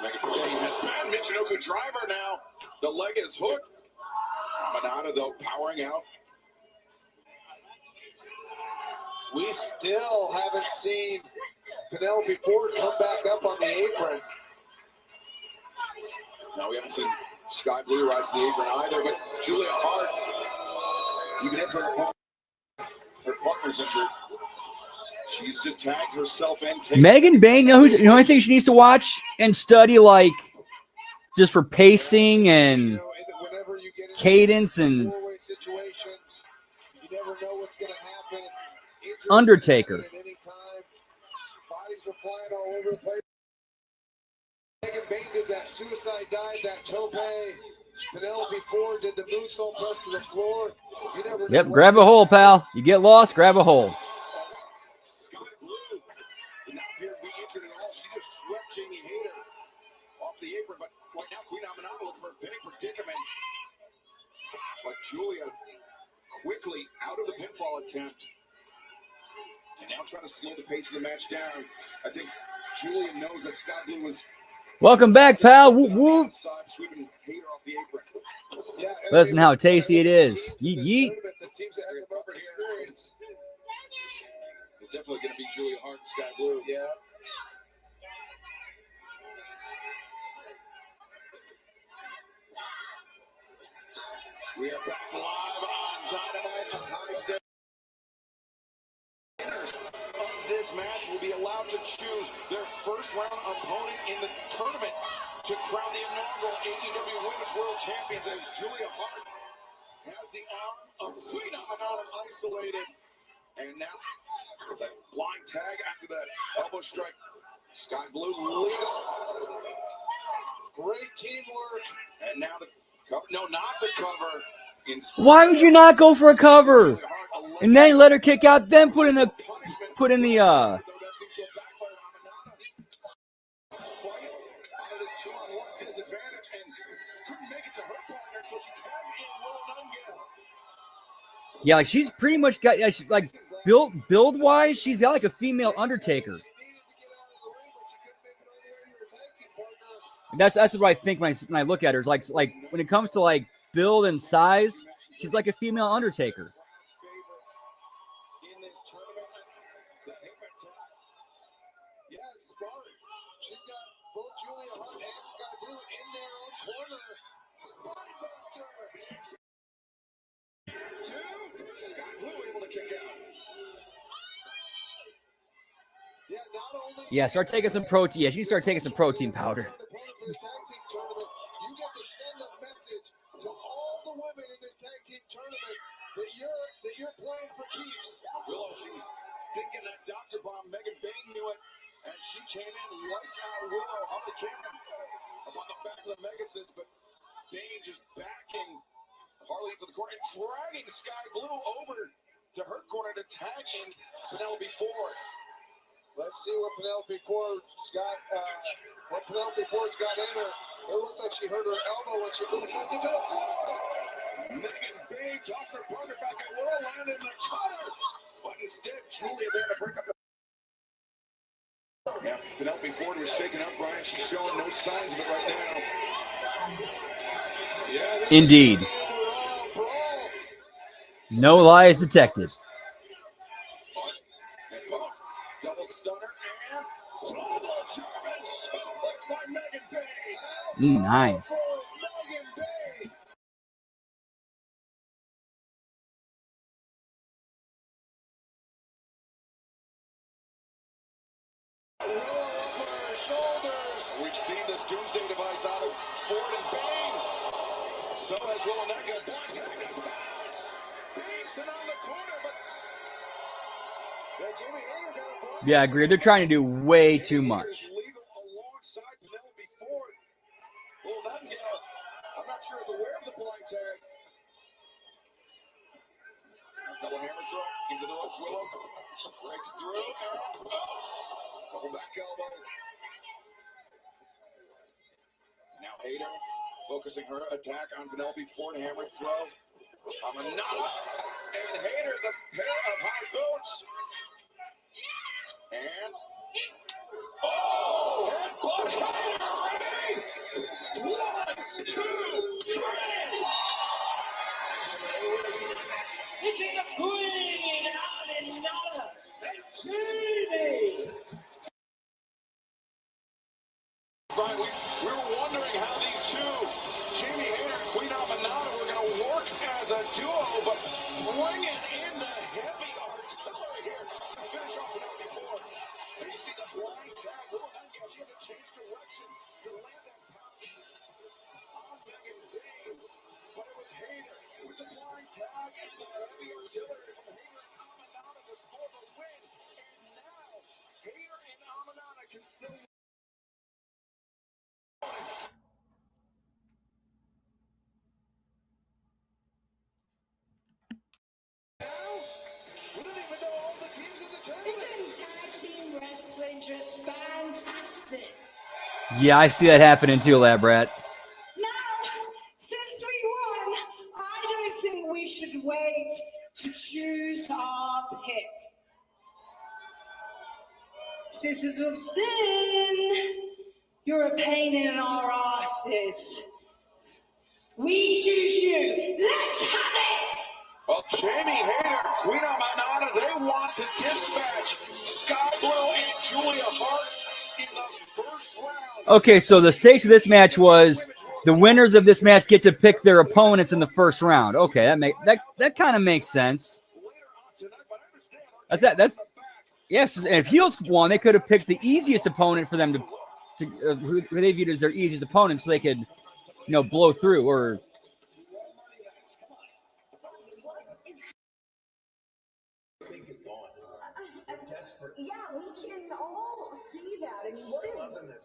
Megan Bain has bad Michinoku driver now. The leg is hooked. Amanada, though, powering out. We still haven't seen Penelope Ford come back up on the apron. No, we haven't seen Sky Blue rise to the apron either, but Julia Hart, even if her partner's injured, she's just tagged herself in. Megan Bain, you know the only thing she needs to watch and study, like, just for pacing and whenever you get into cadence and four-way situations, you never know what's going to happen. Injuries Undertaker. can happen at any time. Bodies are flying all over the place. Megan Bain did that suicide dive, that tope. Penelope Ford did the moonsault press to the floor. You never know. Yep, grab a hole, pal. You get lost, grab a hole. Sky Blue did not appear to be injured at all. She just swept Jamie Hayter off the apron, but right now Queen Amanada looking for a big predicament. But Julia quickly out of the pinfall attempt. And now trying to slow the pace of the match down. I think Julia knows that Sky Blue was. Welcome back, pal. Whoop, whoop. Sweeping Hayter off the apron. Yeah, Listen how tasty it is. Yeet, yeet. The teams that have the most experience. It's definitely going to be Julia Hart and Sky Blue. Yeah. We are back live on Dynamite on high stakes. Winners of this match will be allowed to choose their first round opponent in the tournament to crown the inaugural AEW Women's World Champions, as Julia Hart has the arm of Queen Amanada isolated. And now With that blind tag after that elbow strike. Sky Blue legal. Great teamwork. And now the cover. No, not the cover. Why would you not go for a cover? And then let her kick out, then put in the Yeah, like she's pretty much got like build wise, she's got like a female Undertaker. And that's what I think when I look at her. It's like when it comes to like build and size, she's like a female Undertaker. Yeah, it's smart. She's got both Julia Hart and Sky Blue in their own corner. Spinebuster. Sky Blue able to kick out. Yeah, not only. Yeah, start taking some protein. Yeah, she start taking some protein powder. You get to send a message to all the women in this tag team tournament that you're playing for keeps. Willow, she was thinking that Dr. Bomb, Megan Bain knew it, and she came in like Willow on the camera up on the back of the Megasys, but Bain just backing Harley into the corner and dragging Sky Blue over to her corner to tag in Penelope Ford. Let's see what Penelope Ford's got in her. It looked like she hurt her elbow when she moved into the floor. Megan Bain tossed her partner back at Willow, landed in the cutter. But instead, Julia there to break up the. Yeah, Penelope Ford was shaken up, Brian. She's showing no signs of it right now. Yeah, Indeed. No lies detected. Double stunner and double German suplex by Megan Bain. Nice. Megan Bain. Shoulders. We've seen this doomsday device out of Ford and Bain. So has Willow. Black tag and bounce. Bain's on the corner, but Jimmy Hayter got a block. Yeah, I agree. They're trying to do way too much. Legal alongside Penelope Ford. Willow Nightingale, I'm not sure is aware of the blind tag. Double hammer throw into the ropes. Willow breaks through. Double back elbow. Now Hayter focusing her attack on Penelope Ford. Hammer throw. Amanada. And Hayter, the pair of high boots. And. Oh! Headbutt Hayter! Ready? 1, 2, 3! It's the Queen, Amanada, and Judy. Brian, we were wondering how these two, Jamie Hayter and Queen Amanada, were going to work as a duo, but bringing in the heavy artillery here to finish off Penelope Ford. And you see the blind tag. Willow Nightingale, she had to change direction to land that punch on Megan Bain. But it was Hayter with the blind tag and the heavy artillery from Hayter and Amanada to score the win. And now, Hayter and Amanada can still. We don't even know all the teams in the tournament. Isn't tag team wrestling just fantastic? Yeah, I see that happening too, Lab Rat. Now, since we won, I don't think we should wait to choose our pick. Sisters of Sin, you're a pain in our asses. We choose you. Let's have it! Well, Jamie Hayter, Queen Amanada, they want to dispatch Sky Blue and Julia Hart in the first round. Okay, so the stakes of this match was the winners of this match get to pick their opponents in the first round. Okay, that kind of makes sense. That's yes. And if heels won, they could have picked the easiest opponent for them to who they viewed as their easiest opponent, so they could, blow through or.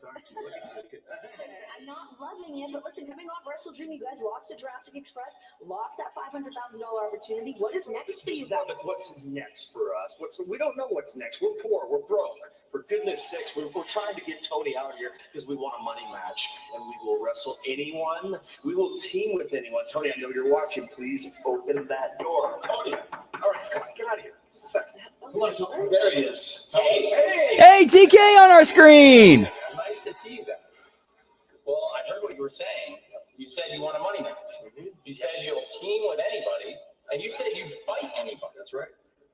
aren't you? Look at you. I'm not loving it, but listen, coming off Wrestle Dream, you guys lost to Jurassic Express, lost that $500,000 opportunity. What is next for you? Yeah, but what's next for us? We don't know what's next. We're poor. We're broke. For goodness sakes, we're trying to get Tony out here because we want a money match, and we will wrestle anyone. We will team with anyone. Tony, I know you're watching. Please open that door. Tony, all right, come on, get out of here. Just a second. Come on, Tony. There he is. Tony. Hey, TK on our screen. Nice to see you guys. Well, I heard what you were saying. You said you want a money match. Mm-hmm. You said you'll team with anybody, and you said you'd fight anybody. That's right.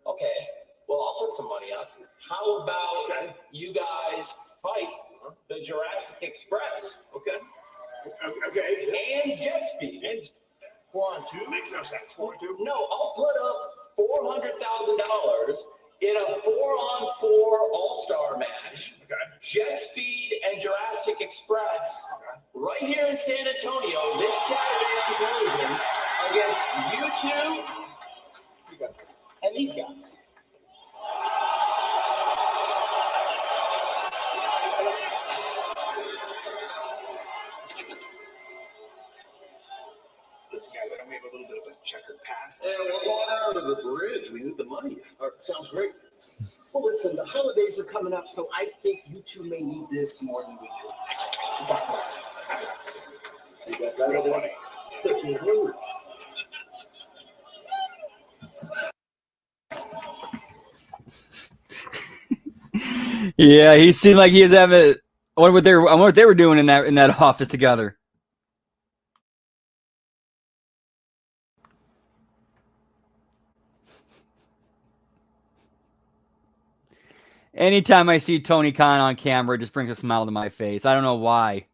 Okay, well, I'll put some money up. How about you guys fight the Jurassic Express? Okay. Okay. And Jet Speed. And 4-on-2 makes no sense. 4-on-2. No, I'll put up $400,000 in a 4-on-4 all-star match. Okay. Jet Speed and Jurassic Express right here in San Antonio this Saturday on Collision against you two and these guys. Listen, guys, I know we have a little bit of a checkered past. And we're going out of the bridge. We need the money. Sounds great. Well, listen, the holidays are coming up, so I think you two may need this more than we do. God bless. See you guys later. Yeah, he seemed like he was having. I wonder what they were doing in that office together. Anytime I see Tony Khan on camera, it just brings a smile to my face. I don't know why.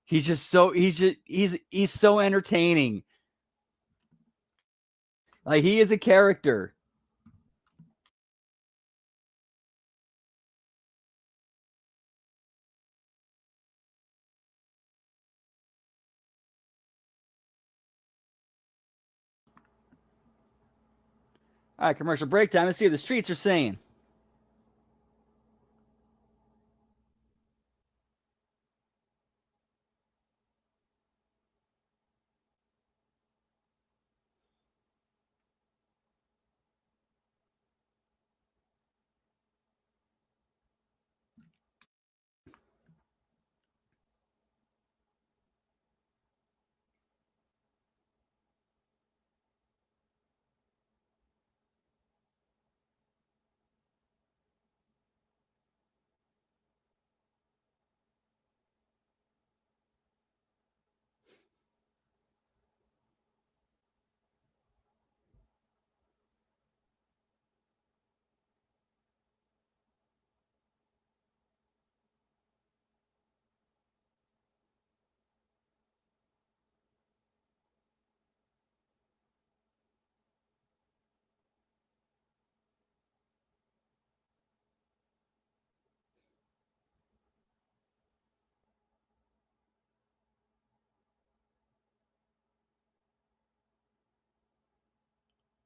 He's so entertaining. Like, he is a character. All right, commercial break time. Let's see what the streets are saying.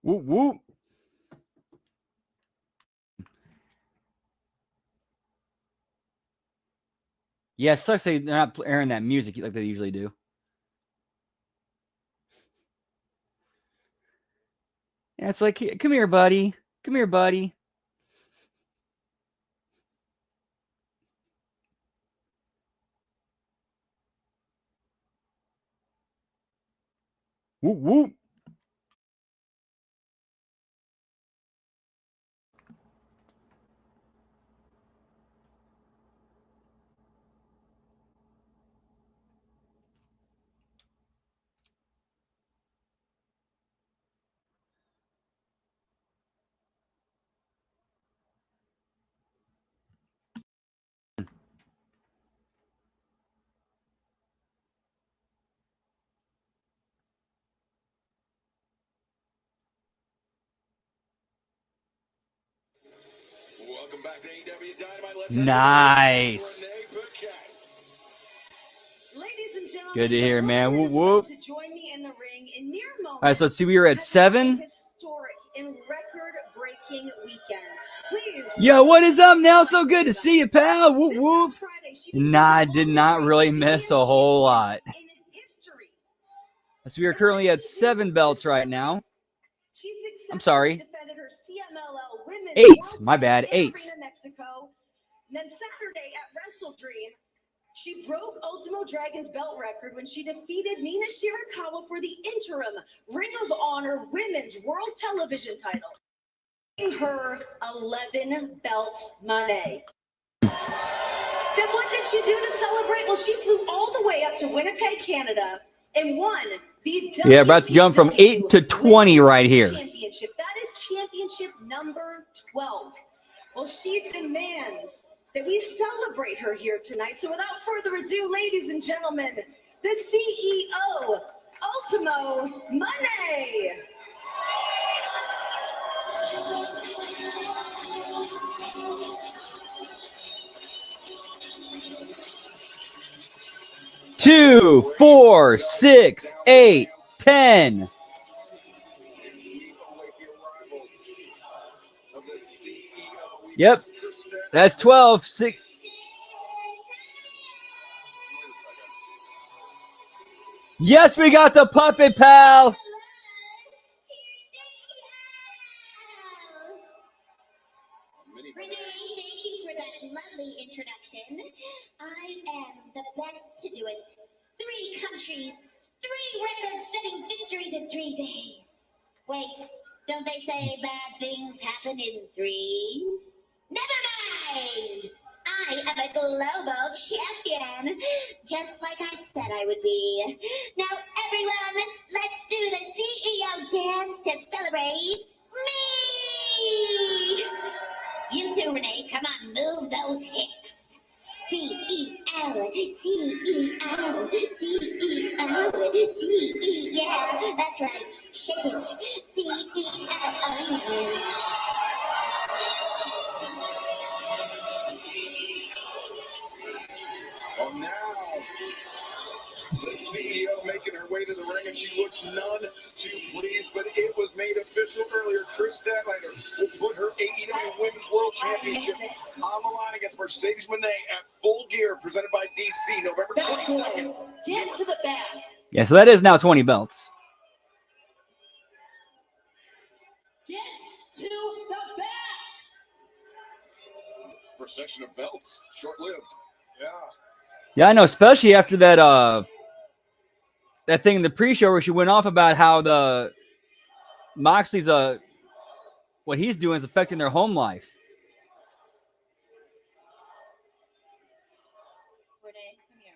Whoop, whoop. Yeah, it sucks they're not airing that music like they usually do. Yeah, it's like, come here, buddy. Come here, buddy. Whoop, whoop. Welcome back to AEW Dynamite. Let's Nice. Ladies and gentlemen, Good to hear, man. Whoop, whoop. to join me in the ring in mere moments. All right, so let's see, we were at 7. Historic and record-breaking weekend. Please. Yo, what is up, Now? So good to see you, pal. Whoop, whoop. Friday, she Nah, did not really miss a whole lot. So we are currently at 7 belts right now. I'm sorry. 8. My bad. 8. And then Saturday at Wrestle Dream, she broke Ultimo Dragon's belt record when she defeated Mina Shirakawa for the interim Ring of Honor Women's World Television title. Her 11 belts Monday. Then what did she do to celebrate? Well, she flew all the way up to Winnipeg, Canada, and won the Yeah, about to jump from 8 to 20 right here. Championship. That is championship number 12. Well, she demands that we celebrate her here tonight. So without further ado, ladies and gentlemen, the CEO, Ultimo Money. Two, 4, 6, 8, 10. Yep, that's 12. 6. Yes, we got the puppet, pal. Renee, thank you for that lovely introduction. I am the best to do it. 3 countries, 3 record-setting victories in 3 days. Wait, don't they say bad things happen in threes? Never mind! I am a global champion, just like I said I would be. Now, everyone, let's do the CEO dance to celebrate me! You too, Renee. Come on, move those hips. C-E-L, C-E-L, C-E-L, C-E, yeah, that's right. Shake it. C-E-L-O. Well, now, the CEO making her way to the ring, and she looks none too pleased, but it was made official earlier. Chris Statlander will put her AEW Women's World Championship on the line against Mercedes Moné at Full Gear, presented by DC, November 22nd. Get to the back. Yeah, so that is now 20 belts. Get to the back. Procession of belts, short-lived. Yeah. Yeah, I know, especially after that that thing in the pre-show where she went off about how the Moxley's what he's doing is affecting their home life. Renee, come here.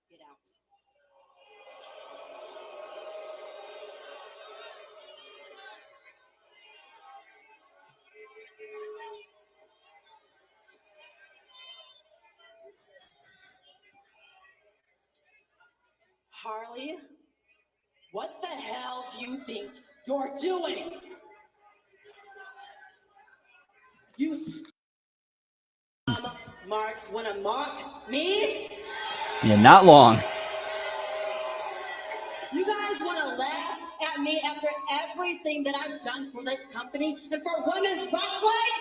Get out. Harley, what the hell do you think you're doing? You marks want to mock me? Yeah, not long. You guys want to laugh at me after everything that I've done for this company and for women's wrestling?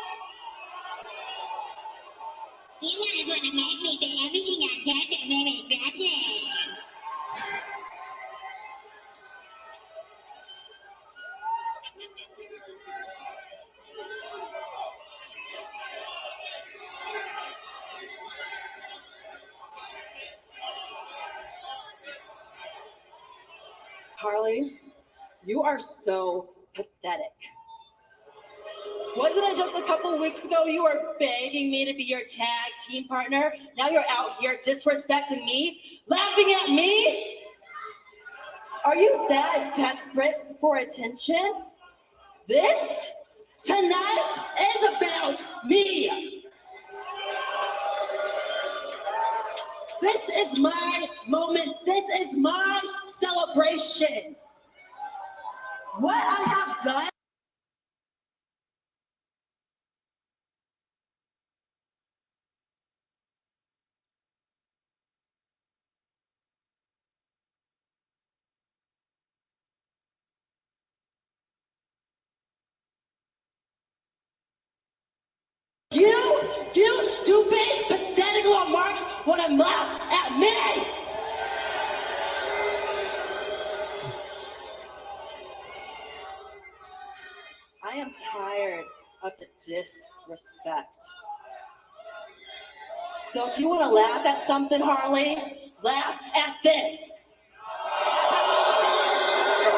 You guys want to make me do everything I've done to women's wrestling. Harley, you are so pathetic. Wasn't it just a couple weeks ago you were begging me to be your tag team partner? Now you're out here disrespecting me, laughing at me? Are you that desperate for attention? This tonight is about me. This is my moment. This is my celebration. What I have done. You You stupid, pathetic little marks want to laugh at me! I am tired of the disrespect. So if you want to laugh at something, Harley, laugh at this.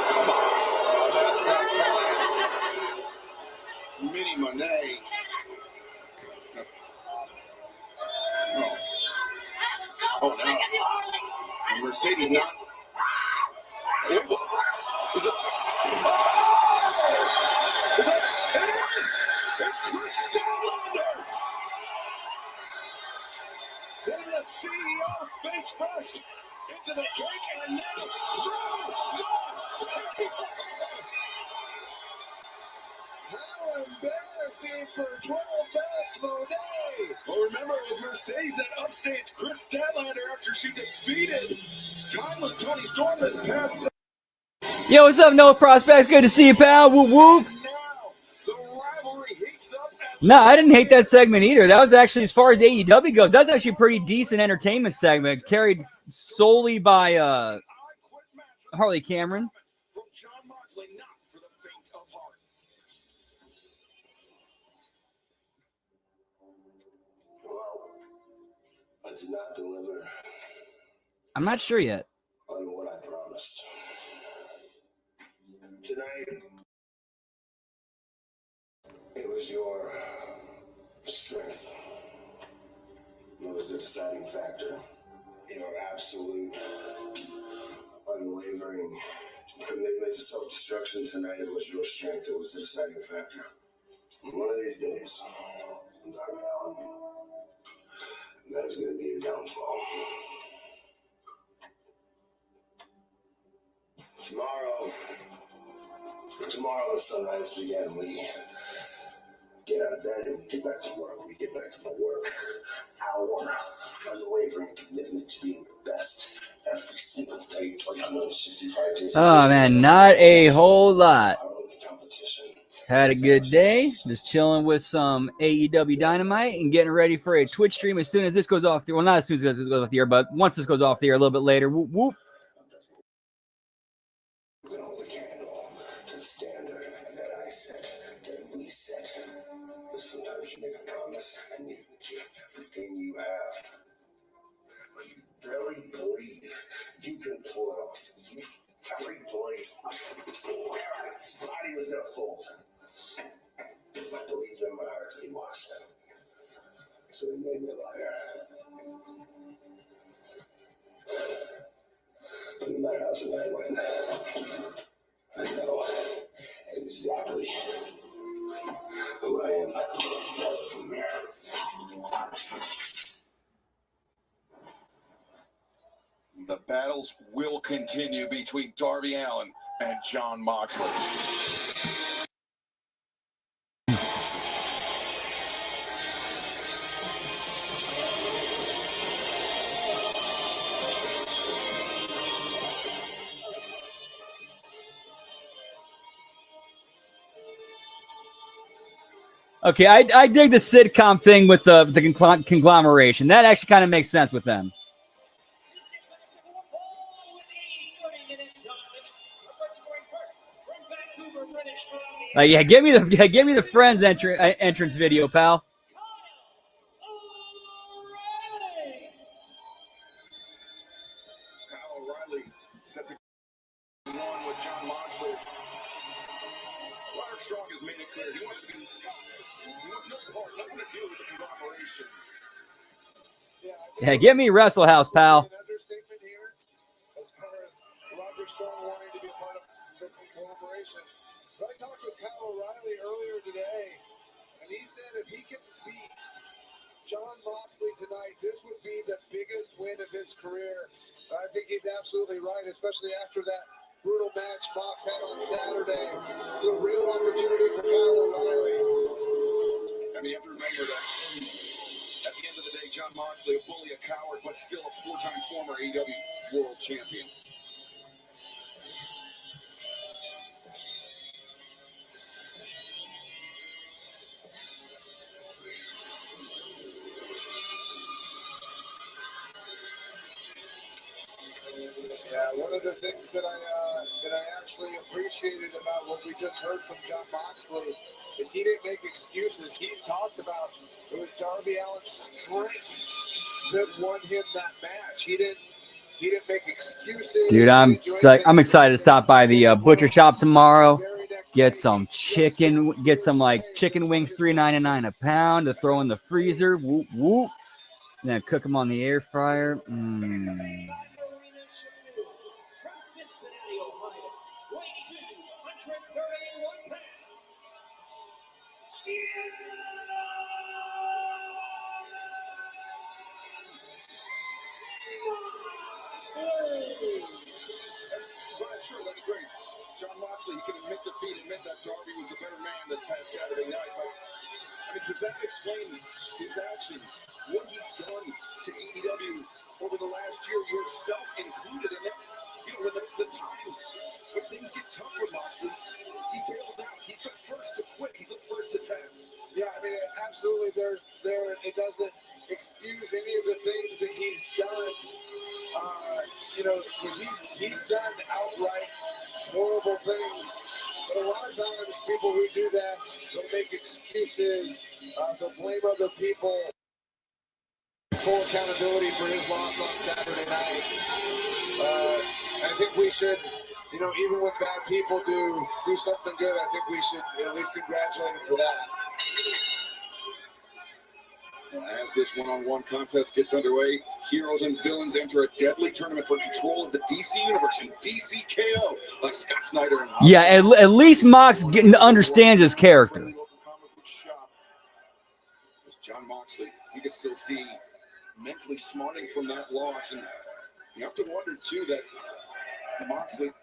Come on. That's not time. Mini Monet. Oh, no. And Mercedes not. Is it? It is! It's Chris Statlander! Send the CEO face first into the cake and now through the table! How embarrassing for 12 belts, Monet! Well, remember, it was Mercedes that upstaged Chris Statlander after she defeated timeless Tony Storm this past. Yo, what's up, Noah Prospects? Good to see you, pal. Whoop, whoop. No, I didn't hate that segment either. That was actually, as far as AEW goes, that's actually a pretty decent entertainment segment, carried solely by Harley Cameron. Well, I did not deliver I'm not sure yet. on what I promised. Tonight, it was your strength. It was the deciding factor. Your absolute, unwavering commitment to self-destruction tonight. It was your strength that was the deciding factor. One of these days, Darby Allin, that is going to be your downfall. Tomorrow the sun rises again. We get out of bed and we get back to work. We get back to the work. Our unwavering commitment to being the best every single day, 365 days. Oh, man, not a whole lot. Our only competition. Had a good day. Just chilling with some AEW Dynamite and getting ready for a Twitch stream as soon as this goes off the air. Well, not as soon as this goes off the air, but once this goes off the air a little bit later. Whoop, whoop. We can hold a candle to the standard that I set, that we set. But sometimes you make a promise and you give everything you have. But you barely believe you can pull it off. You barely believe his body was gonna fold. I believed in my heart that he was. So he made me a liar. But no matter how tonight went, I know exactly who I am. The battles will continue between Darby Allin and Jon Moxley. Okay, I dig the sitcom thing with the conglomeration. That actually kind of makes sense with them. Yeah, give me the Friends entrance video, pal. Kyle O'Reilly sets a one with Jon Moxley. Roderick Strong has made it clear he wants no part, nothing to do with the conglomeration. Yeah, give me Wrestle House, pal. An understatement here, as far as Roderick Strong wanting to be a part of the conglomeration. But I talked with Kyle O'Reilly earlier today, and he said if he can beat Jon Moxley tonight, this would be the biggest win of his career. I think he's absolutely right, especially after that brutal match Mox had on Saturday. It's a real opportunity for Kyle O'Reilly. And you have to remember that at the end of the day, Jon Moxley, a bully, a coward, but still a four-time former AEW World Champion. one of the things that I actually appreciated about what we just heard from Jon Moxley is he didn't make excuses. He talked about it was Darby Allin's strength that won him that match. He didn't make excuses. Dude, I'm excited to stop by the butcher shop tomorrow. Get some chicken. Get some like chicken wings, $3.99 a pound to throw in the freezer. Whoop whoop. And then cook them on the air fryer. From Cincinnati, Ohio, weighing 231 pounds, Sure, that's great. Jon Moxley, he can admit defeat, admit that Darby was the better man this past Saturday night. But, I mean, does that explain his actions, what he's done to AEW over the last year, yourself included in it? You know, when the times, when things get tough for Moxley, he bails out. He's the first to quit. He's the first to tap. Yeah, I mean, absolutely. It doesn't excuse any of the things that he's done. You know, because he's done outright horrible things. But a lot of times, people who do that, they'll make excuses. They'll blame other people. Full accountability for his loss on Saturday night. I think we should, you know, even when bad people do something good, I think we should at least congratulate him for that. As this one-on-one contest gets underway, heroes and villains enter a deadly tournament for control of the DC Universe in DC KO by Scott Snyder and Hump. Yeah, at least Mox understands his character. Jon Moxley, you can still see mentally smarting from that loss, and you have to wonder too that Moxley.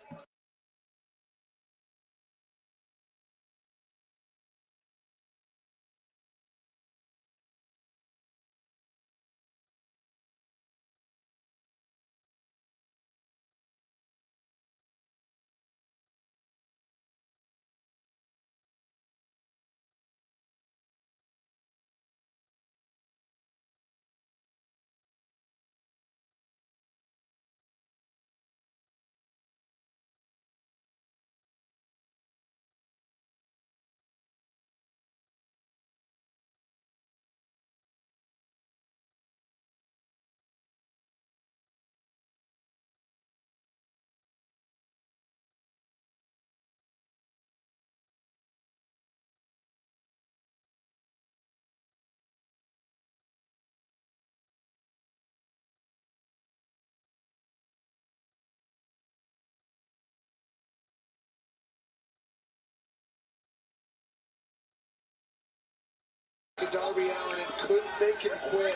To Darby Allin and couldn't make him quit.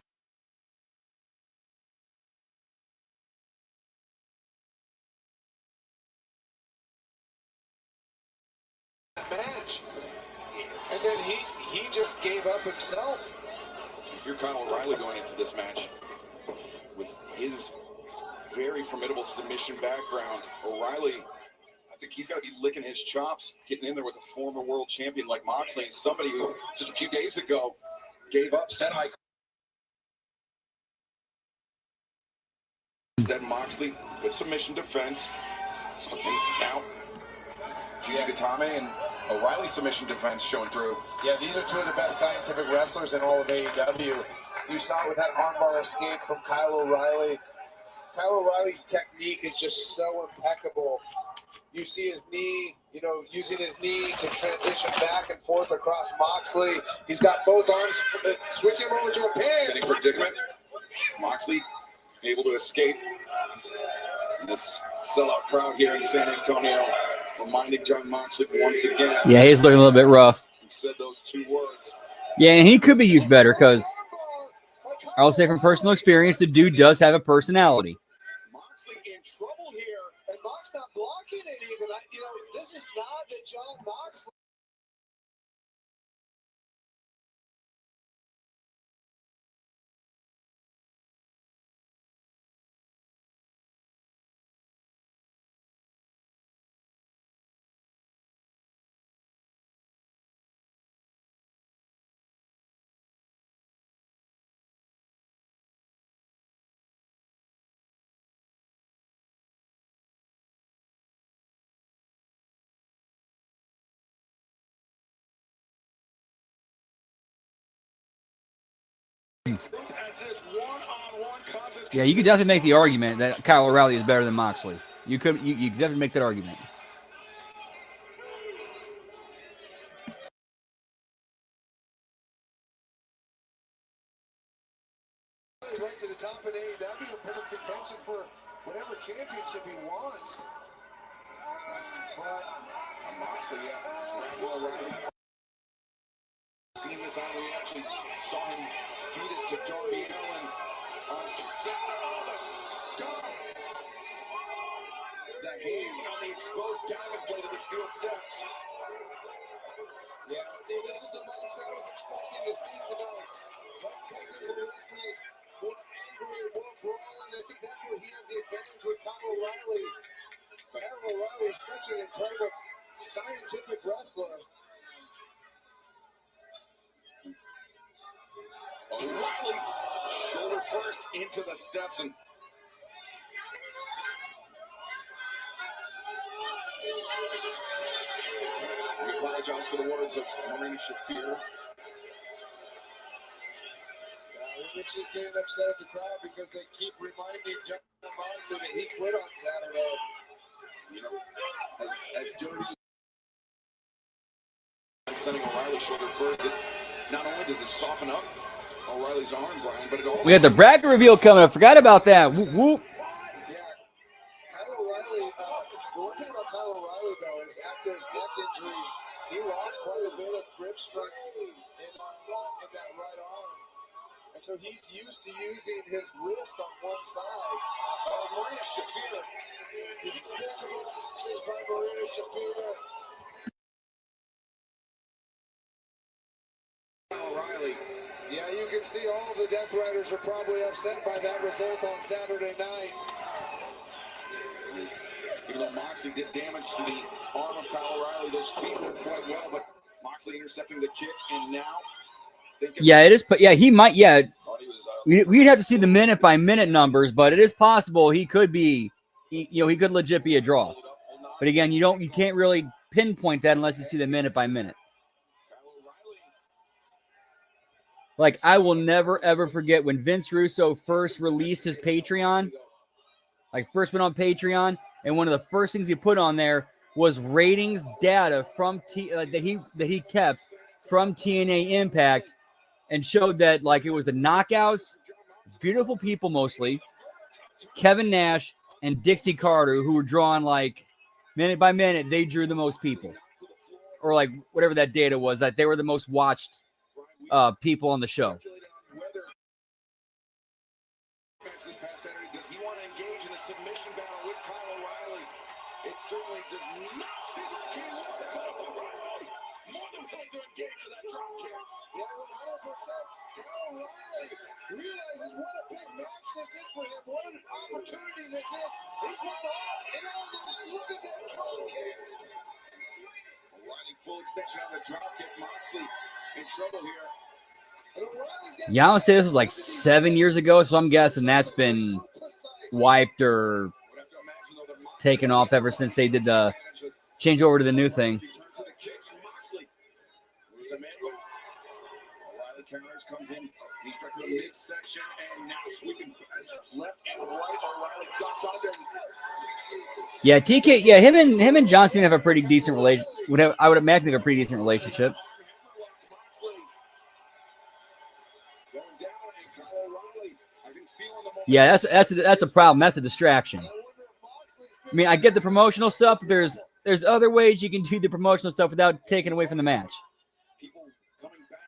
Match, and then he just gave up himself. If you're Kyle O'Reilly going into this match with his very formidable submission background, O'Reilly, I think he's got to be licking his chops, getting in there with a former world champion like Moxley, and somebody who just a few days ago gave up, said I. Then Moxley with submission defense, and now Giagatame and O'Reilly submission defense showing through. Yeah, these are two of the best scientific wrestlers in all of AEW. You saw it with that armbar escape from Kyle O'Reilly. Kyle O'Reilly's technique is just so impeccable. You see his knee, you know, using his knee to transition back and forth across Moxley. He's got both arms, switching him over to a pin. Getting predicament. Moxley able to escape. And this sellout crowd here in San Antonio reminding Jon Moxley once again. Yeah, he's looking a little bit rough. He said those two words. Yeah, and he could be used better because I'll say from personal experience, the dude does have a personality. Moxley in trouble here. And Mox not blocking it even. You know, this is not the Jon Moxley. Yeah, you could definitely make the argument that Kyle O'Reilly is better than Moxley. You could definitely make that argument. Right to the top in AEW and put him in contention for whatever championship he wants. But Moxley, dragging O'Reilly. Seen this on, we actually saw him do this to Darby Allin on Saturday. Oh, the stomp! The hand on the exposed diamond plate of the steel steps. yeah, see, this is the most I was expecting to see tonight. Less technical wrestling, more angry, more brawling. I think that's where he has the advantage with Kyle O'Reilly. Kyle O'Reilly is such an incredible scientific wrestler. O'Reilly, shoulder first into the steps, and we apologize for the words of Marina Shafir. Rich is getting upset at the crowd because they keep reminding John Moxley that he quit on Saturday. You know, as dirty. Sending O'Reilly shoulder first. Not only does it soften up O'Reilly's arm, Brian, but it also... We have the bracket reveal coming up. Forgot about that. Whoop, whoop. Yeah. Kyle O'Reilly, the one thing about Kyle O'Reilly, though, is after his neck injuries, he lost quite a bit of grip strength in that right arm. And so he's used to using his wrist on one side. Marina Shafir. Despicable actions by Marina Shafir. O'Reilly. Yeah, you can see all the Death Riders are probably upset by that result on Saturday night. Even though Moxley did damage to the arm of Kyle O'Reilly, those feet work quite well, but Moxley intercepting the kick, and now... Yeah, it is. But yeah, he might. Yeah, we'd have to see the minute-by-minute numbers, but it is possible he could be, he could legit be a draw. But again, you can't really pinpoint that unless you see the minute-by-minute. Like, I will never, ever forget when Vince Russo first released his Patreon, first went on Patreon, and one of the first things he put on there was ratings data from that he kept from TNA Impact, and showed that, it was the Knockouts, beautiful people mostly, Kevin Nash, and Dixie Carter, who were drawn, minute by minute, they drew the most people. Or, whatever that data was, that they were the most watched people on the show. This past Saturday, does he want to engage in a submission battle with Kyle O'Reilly? It certainly does not seem like he would, but O'Reilly more than willing to engage with that drop kick. Yeah, 100%. Kyle O'Reilly realizes what a big match this is for him, what an opportunity this is. He's put the all in all the line. Look at that drop kick. O'Reilly full extension on the drop kick. Moxley in trouble here. Yeah, I would say this was 7 years ago, so I'm guessing that's been wiped or taken off ever since they did the change over to the new thing. O'Reilly counters, comes in, he's struck to the midsection, and now sweeping left and right. O'Reilly ducks under. Yeah, TK. Yeah, him and John Cena have a pretty decent relationship. I would imagine they have a pretty decent relationship. Yeah, that's a problem. That's a distraction. I mean, I get the promotional stuff, but there's other ways you can do the promotional stuff without taking away from the match. People coming back.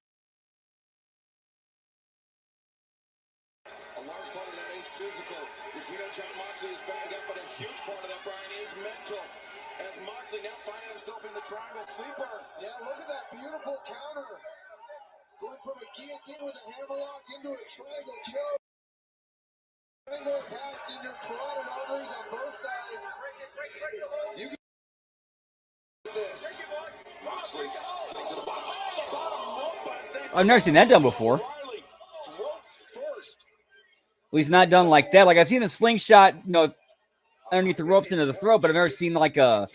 A large part of that is physical, which we know John Moxley is banged up, but a huge part of that, Brian, is mental. As Moxley now finding himself in the triangle sleeper. Yeah, look at that beautiful counter. Going from a guillotine with a hammerlock into a triangle choke. Triangle attack in your carotid arteries on both sides. You can do this. Moxley into the bottom. I've never seen that done before. At least not done like that. I've seen a slingshot, underneath the ropes into the throat, but I've never seen a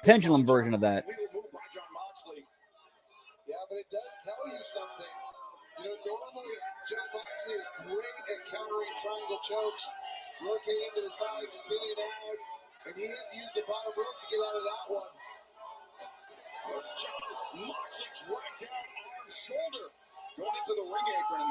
pendulum version of that. Yeah, but it does tell you something. You know, normally John Moxley is great at countering triangle chokes, rotating to the side, spinning out, and he had to use the bottom rope to get out of that one. John Moxley dragged down arm shoulder going into the ring apron.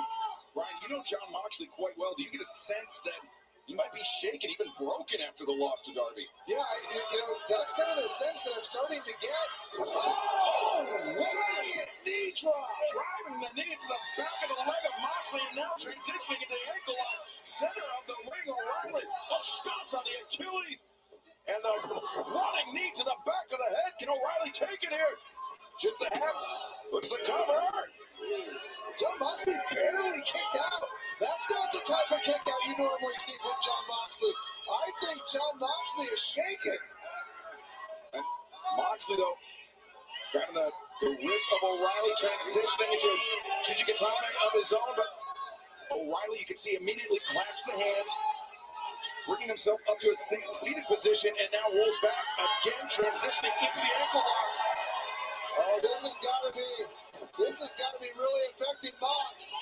Brian, you know John Moxley quite well. Do you get a sense that he might be shaken, even broken after the loss to Darby? Yeah, you know, that's kind of a sense that I'm starting to get. Oh, giant knee drop. Driving the knee into the back of the leg of Moxley and now transitioning into the ankle lock. Center of the ring, O'Reilly. Oh, stops on the Achilles. And the running knee to the back of the head. Can O'Reilly take it here? Just the half. Looks the cover. John Moxley barely kicked out. That's not the type of kick out you normally see from John Moxley. I think John Moxley is shaking. And Moxley, though, grabbing the wrist of O'Reilly, transitioning into Chijikatame of his own. But O'Reilly, you can see, immediately clasps the hands, bringing himself up to a seated position, and now rolls back again, transitioning into the ankle lock. Oh, this has got to be really affecting Mox.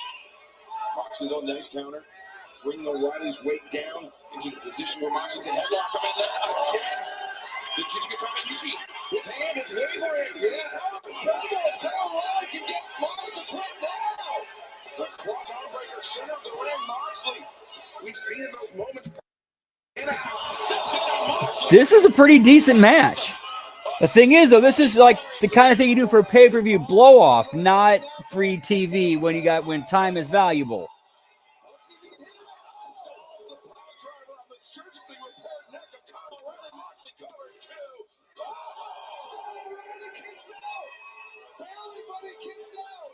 Moxley, though, nice counter. Bringing O'Reilly's weight down into the position where Moxley can headlock him. And then again, the Chijikatame, you see, his hand is wavering. Yeah, how incredible if Kyle O'Reilly can get Mox to quit now. The cross arm breaker, center of the ring, Moxley. We've seen in those moments. This is a pretty decent match. The thing is, though, this is like the kind of thing you do for a pay-per-view blow-off, not free TV when time is valuable.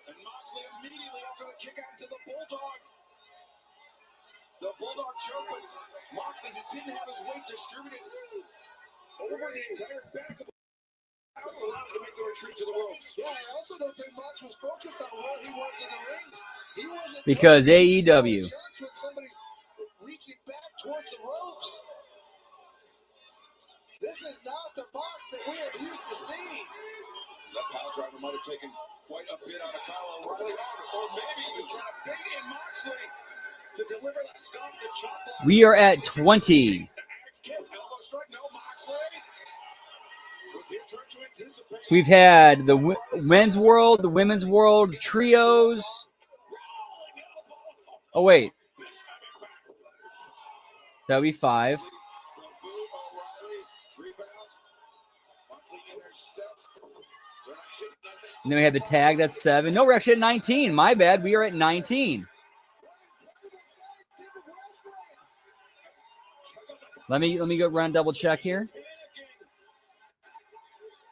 And Moxley immediately after the kick out to the Bulldog. The Bulldog choke, but Moxley didn't have his weight distributed over the entire back of the allowed to make the retreat to the ropes. Yeah, I also don't think Mox was focused on where he was in the ring. He wasn't because AEW. just when somebody's reaching back towards the ropes. This is not the Mox that we are used to seeing. That power driver might have taken quite a bit out of Kyle O'Reilly, or maybe he was trying to bait in Moxley to deliver that stop to chop block. We are at 20. So we've had the men's world, the women's world, trios. Oh, wait. That would be 5. And then we have the tag, that's 7. No, we're actually at 19. My bad. We are at 19. Let me go run double check here.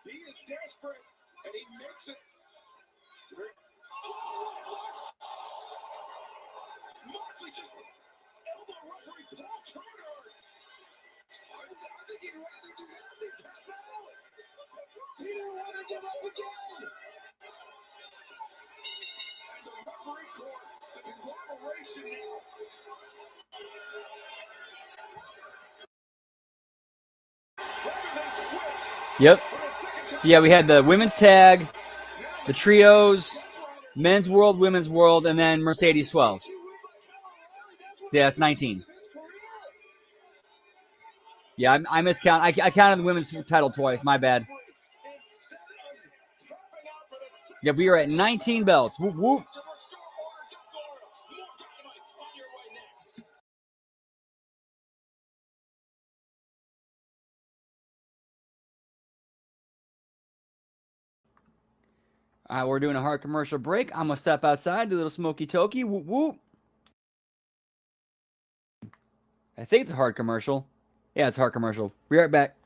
He is desperate, and he makes it. Moxley just elbow referee Paul Turner. I think he'd rather do that than tap out. He didn't want to give up again. And the referee court, the conglomeration now. Yep. Yeah, we had the women's tag, the trios, men's world, women's world, and then Mercedes 12. Yeah, that's 19. Yeah, I miscount. I counted the women's title twice. My bad. Yeah, we are at 19 belts. Whoop, whoop. All right, we're doing a hard commercial break. I'm going to step outside, do a little smoky tokey. Whoop, whoop. I think it's a hard commercial. Yeah, it's a hard commercial. Be right back.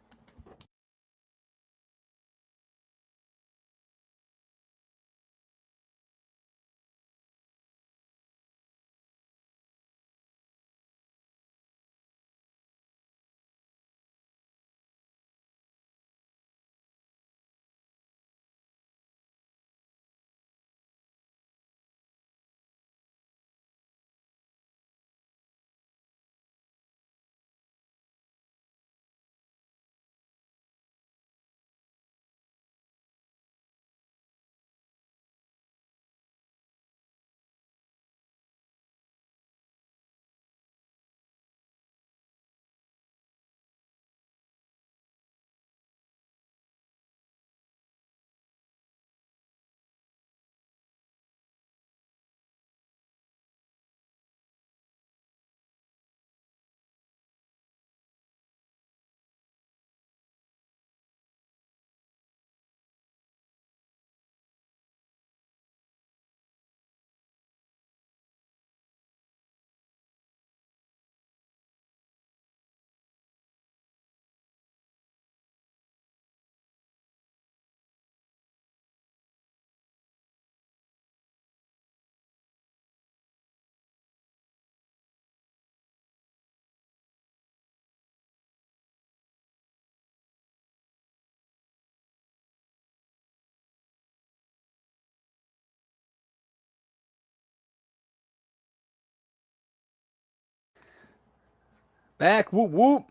Back. Whoop, whoop.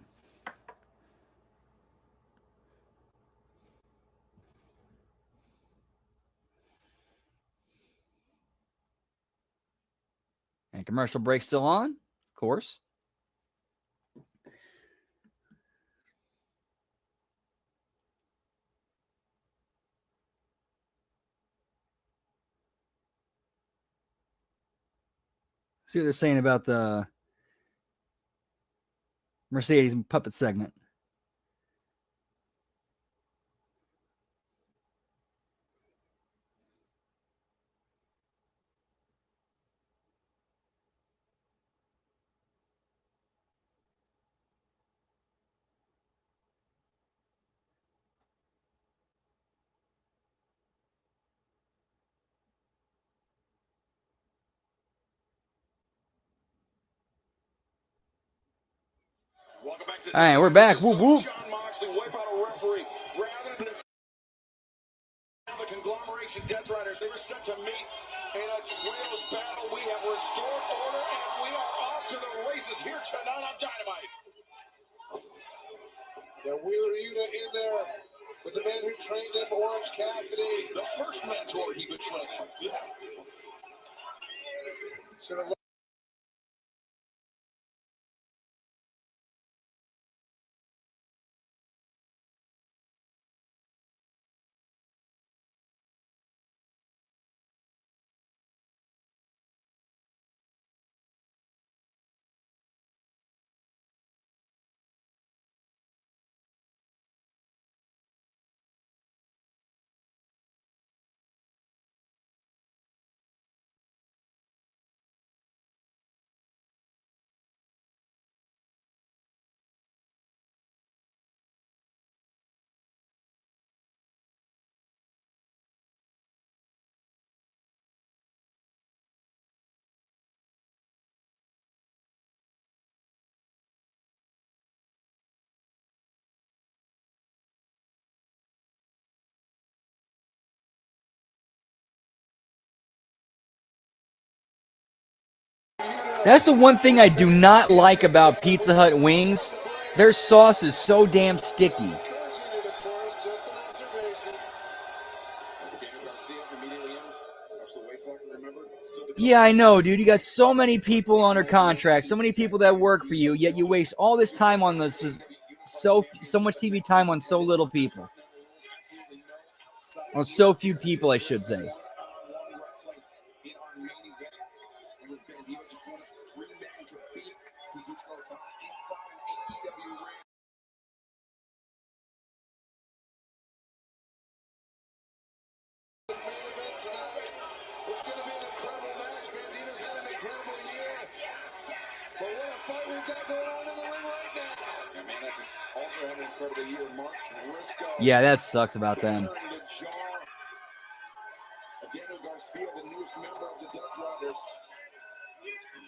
And commercial break still on, of course. See what they're saying about the Mercedes puppet segment. Welcome back to All right, we're back. Whoop, whoop. John Moxley wipe out a referee rather than the conglomeration Death Riders. They were set to meet in a trios battle. We have restored order, and we are off to the races here tonight on Dynamite. Yeah, Wheeler Yuta in there with the man who trained him, Orange Cassidy. The first mentor he betrayed. Yeah. Should have That's the one thing I do not like about Pizza Hut wings. Their sauce is so damn sticky. encouraging it, of course, just an observation. Daniel Garcia immediately in. That's the waist lock, remember? Still the Yeah, I know, dude. You got so many people under contract, so many people that work for you, yet you waste all this time on this, so much TV time on so little people. On so few people, I should say. wrestling in our main event. And we've been here to finish 3 men to beat Kazuchika Okada inside an AEW ring. This main event tonight, it's going to be an incredible match. Bandito's had an incredible year. But what a fight we've got going on in the ring right now. Yeah, man, that's also had an incredible year. Mark Briscoe. Yeah, that sucks about them. Bearing the jaw of Daniel Garcia, the newest member of the Death Riders.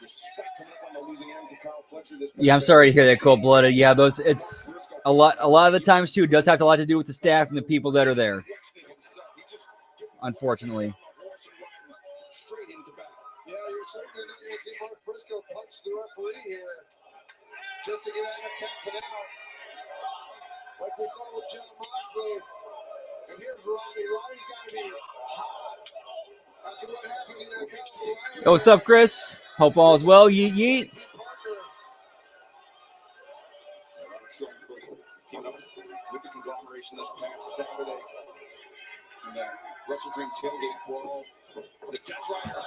Respect coming up on the losing end to Kyle Fletcher. Yeah, I'm sorry to hear that, Cold Blooded. Yeah, those it's a lot of the times too. It does have a lot to do with the staff and the people that are there. Unfortunately. Straight into battle. Yeah, you're certainly not going to see Mark Briscoe punch the referee here just to get out of tapping out. Like we saw with John Moxley. And here's Ronnie. Ronnie's got to be hot after what happened in that California. Yo, what's up, Chris? Hope all is well. Yeet, yeet. Robert Strong, of course, teamed up with the conglomeration this past Saturday in the Wrestle Dream tailgate brawl. The Death Riders.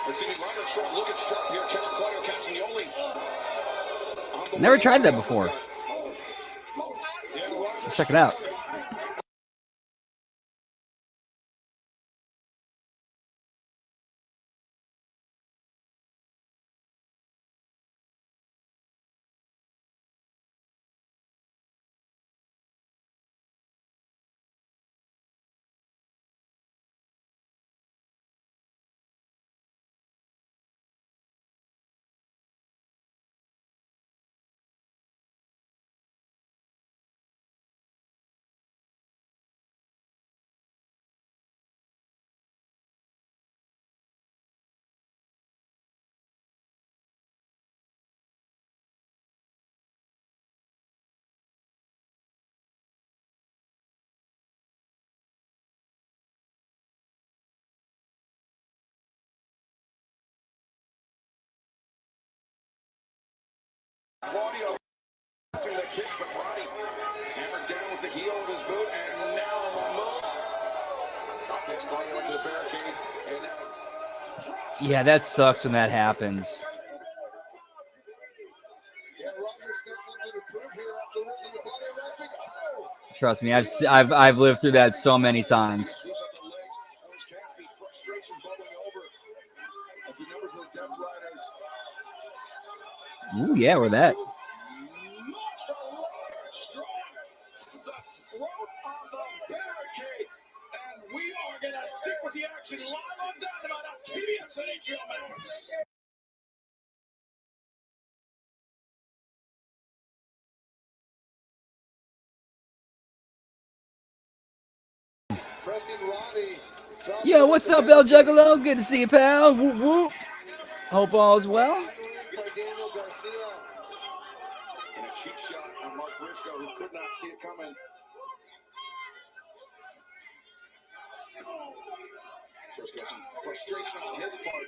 We're seeing Robert Strong looking sharp here. Catch Claudio Castagnoli. Never tried that before. Let's check it out. Claudio blocking the kick, but Roddy hammered down with the heel of his boot, and now on the move. Drop kicks Claudio into the barricade, and now. Yeah, that sucks when that happens. Yeah, Roger's got something to prove here after losing to Claudio last week. Oh! Trust me, I've lived through that so many times. Sweeps up the leg. Orange Cassidy, frustration bubbling over as the numbers of the Death Riders. Ooh, yeah, we're that. Launched a Roderick Strong. The throat on the barricade. And we are going to stick with the action live on Dynamite on TBS and HBO Max. Pressing Roddy. Yo, what's up, El Juggalo? Good to see you, pal. Whoop, whoop. Hope all's well. By Daniel Garcia. And a cheap shot on Mark Briscoe, who could not see it coming. Briscoe, some frustration on his part.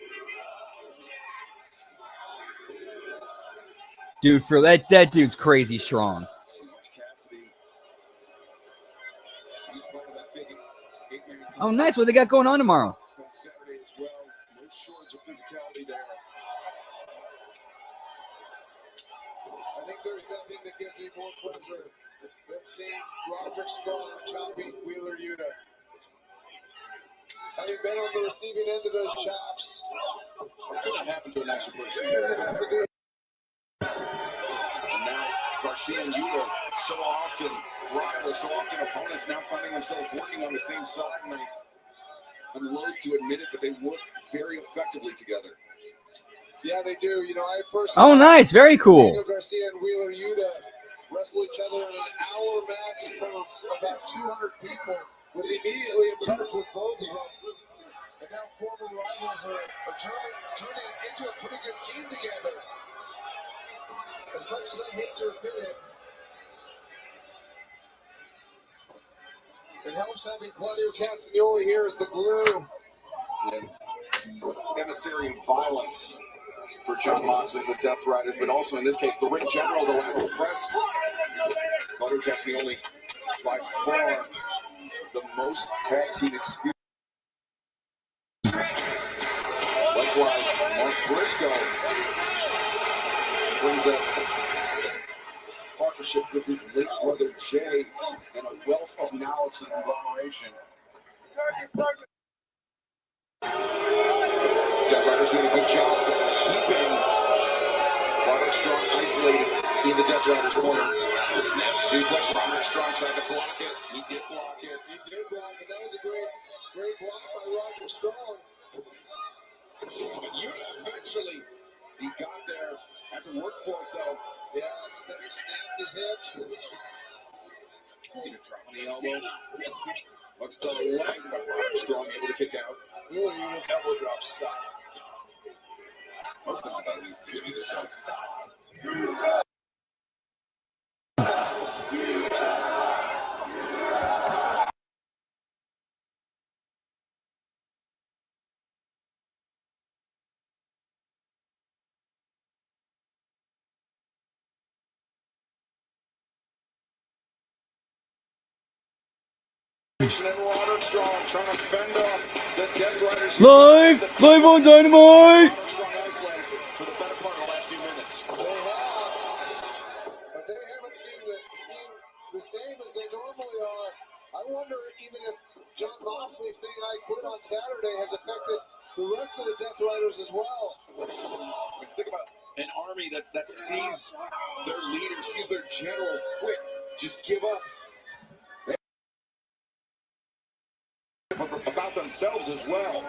Dude, for that dude's crazy strong. Too much Cassidy. He's part of that big eight-man Oh, nice. What they got going on tomorrow? on Saturday as well. No shortage of physicality there. I think there's nothing that gives me more pleasure than seeing Roderick Strong chopping Wheeler Yuta. Having been on the receiving end of those chops, It couldn't have happened to an action person. couldn't have happened to And now Garcia and Yuta, so often rivals, so often opponents, now finding themselves working on the same side. And I'm loath to admit it, but they work very effectively together. Yeah, they do. You know, I first Oh, nice. Very cool. Daniel Garcia and Wheeler Yuta wrestle each other in an hour match in front of about 200 people. Was immediately impressed with both of them. And now former rivals are turning into a pretty good team together. As much as I hate to admit it, it helps having Claudio Castagnoli here as the glue. And emissary of violence for John Moxley and the Death Riders, but also in this case, the ring general, the lack of press. Claudio Castagnoli, by far the most tag team experience. Likewise, Mark Briscoe brings that partnership with his late brother Jay and a wealth of knowledge and conglomeration. Death Riders doing a good job of keeping Roderick Strong isolated in the Death Riders corner. Snap suplex. Roderick Strong tried to block it. He did block it. He did block it. That was a great block by Roderick Strong. But you eventually, he got there. Had to work for it though. Yeah, snapped his hips. He dropping the elbow. Looks to the leg. Roderick Strong able to kick out. Really, his elbow drop suck. Most things about him give you the suck. And Roderick Strong trying to fend off the Death Riders. Live on Dynamite. Roderick Strong isolated for the better part of the last few minutes. They have, but they haven't seemed the same as they normally are. I wonder even if John Moxley saying I quit on Saturday has affected the rest of the Death Riders as well. I mean, think about an army that sees their leader, sees their general quit, just give up. About themselves as well.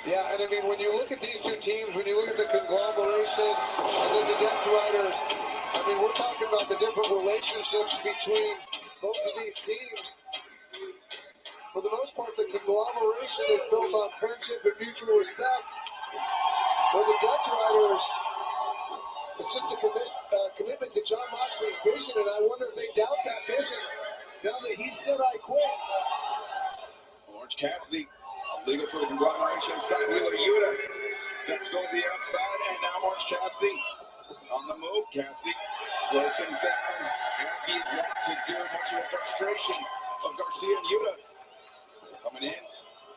Yeah, and I mean, when you look at these two teams, when you look at the conglomeration and then the Death Riders, I mean, we're talking about the different relationships between both of these teams. For the most part, the conglomeration is built on friendship and mutual respect. Where the Death Riders, it's just a commitment to John Moxley's vision, and I wonder if they doubt that vision now that he said I quit. Orange Cassidy, legal for the conglomeration inside. Wheeler Yuta sets going to the outside, and now Orange Cassidy On the move, Cassidy slows things down as he is wont to do, much of the frustration of Garcia and Yuta. Coming in,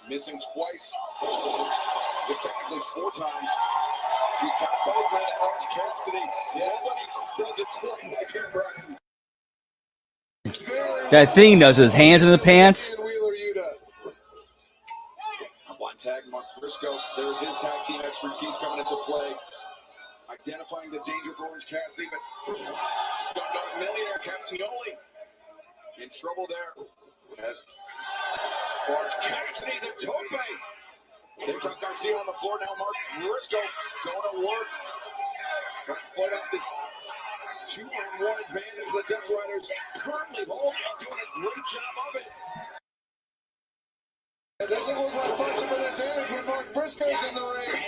missing twice, just technically 4 times. We got both men at Orange Cassidy. Nobody does it quite like him, Brian. That thing does his hands in the pants. One tag, Mark Briscoe. There's his tag team expertise coming into play. Identifying the danger for Orange Cassidy, but Stardog Millionaire Castagnoli in trouble there. As Orange Cassidy, the tope. Takes out Garcia on the floor. Now Mark Briscoe going to work. Trying to fight off this 2-on-1 advantage the Death Riders currently holding, doing a great job of it. It doesn't look like much of an advantage when Mark Briscoe's in the ring.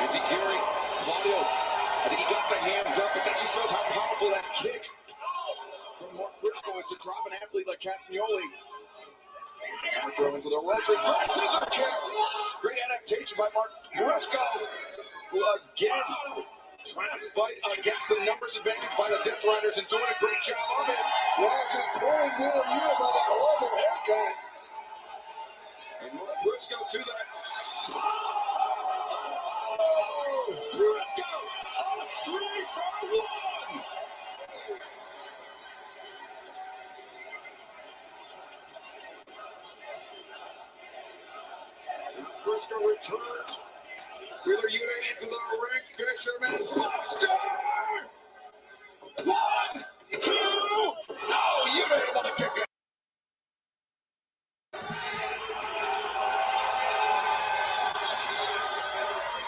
Anti-Kiri, Claudio, I think he got the hands up, but that just shows how powerful that kick from Mark Briscoe is to drop an athlete like Castagnoli. And throw into the ropes, reverse scissor kick. Great adaptation by Mark Briscoe, who again trying to fight against the numbers advantage by the Death Riders and doing a great job of it. Yeah, just pulling Wheeler Yuta by that horrible haircut. And Mark Briscoe to that. Oh, Briscoe, a 3-for-1. Briscoe returns. Wheeler Yuta into the ring. Fisherman Buster. 1, 2. No, Yuta able to kick it.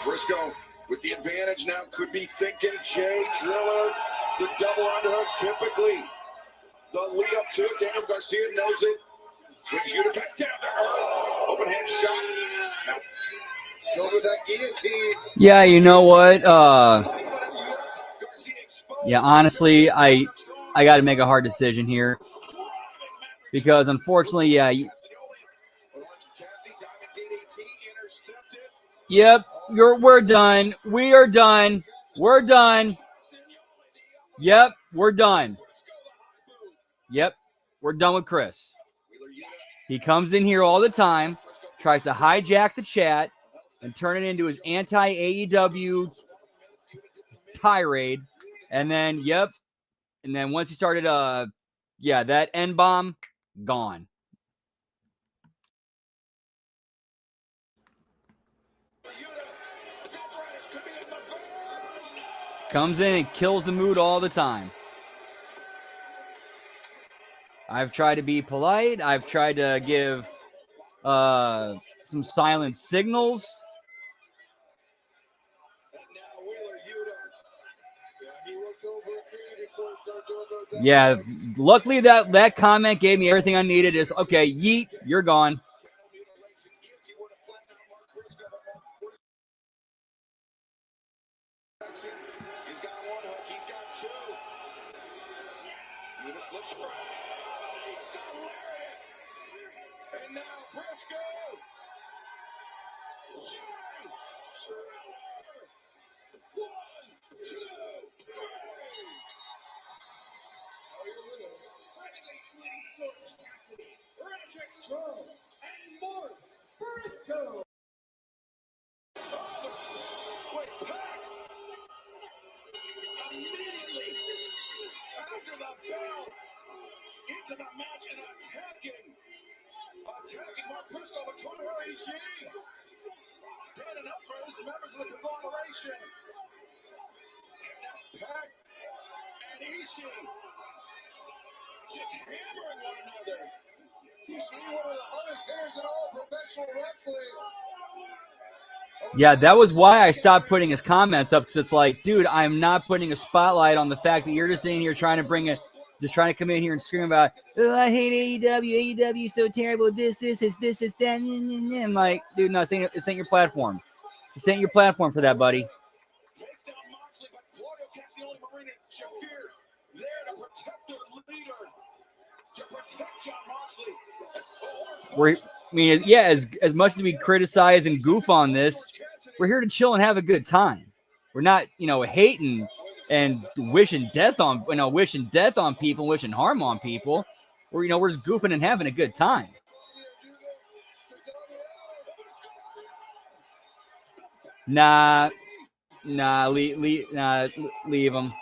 Briscoe with the advantage now, could be thinking Jay Driller. The double underhooks typically the lead up to it. Daniel Garcia knows it. Brings Yuta back down to earth. Open hand shot. Now go with that guillotine. Yeah, you know what? Yeah, honestly, I got to make a hard decision here because unfortunately, yeah. Yep, we're done. We are done. We're done. Yep, we're done. Yep, we're done with Chris. He comes in here all the time, tries to hijack the chat and turn it into his anti-AEW tirade. And then, yep. And then once he started, that N-bomb, gone. Comes in and kills the mood all the time. I've tried to be polite. I've tried to give some silent signals. Yeah, luckily that comment gave me everything I needed. Is okay, yeet, you're gone. He's got 1 hook, he's got 2. Yuta slips front. And now Briscoe. Jay Driller. 1, 2, 3. Patrick Strong and Mark Briscoe. Wait, Pac. Immediately after the bell, into the match and attacking Mark Briscoe, but Tomohiro Ishii standing up for his members of the conglomeration. And now Pac and Ishii just hammering one another. Ishii, one of the hardest hitters in all professional wrestling. Yeah, that was why I stopped putting his comments up, because it's like, dude, I'm not putting a spotlight on the fact that you're just sitting here trying to come in here and scream about, oh, I hate AEW. AEW is so terrible. This is that. I'm like, dude, no, this ain't your platform. This ain't your platform for that, buddy. Takes down Moxley, but Claudio Castagnoli, Marina Shafir there to protect their leader, to protect John Moxley. As much as we criticize and goof on this, we're here to chill and have a good time. We're not, hating and wishing death on people, wishing harm on people. We're just goofing and having a good time. Nah, leave him.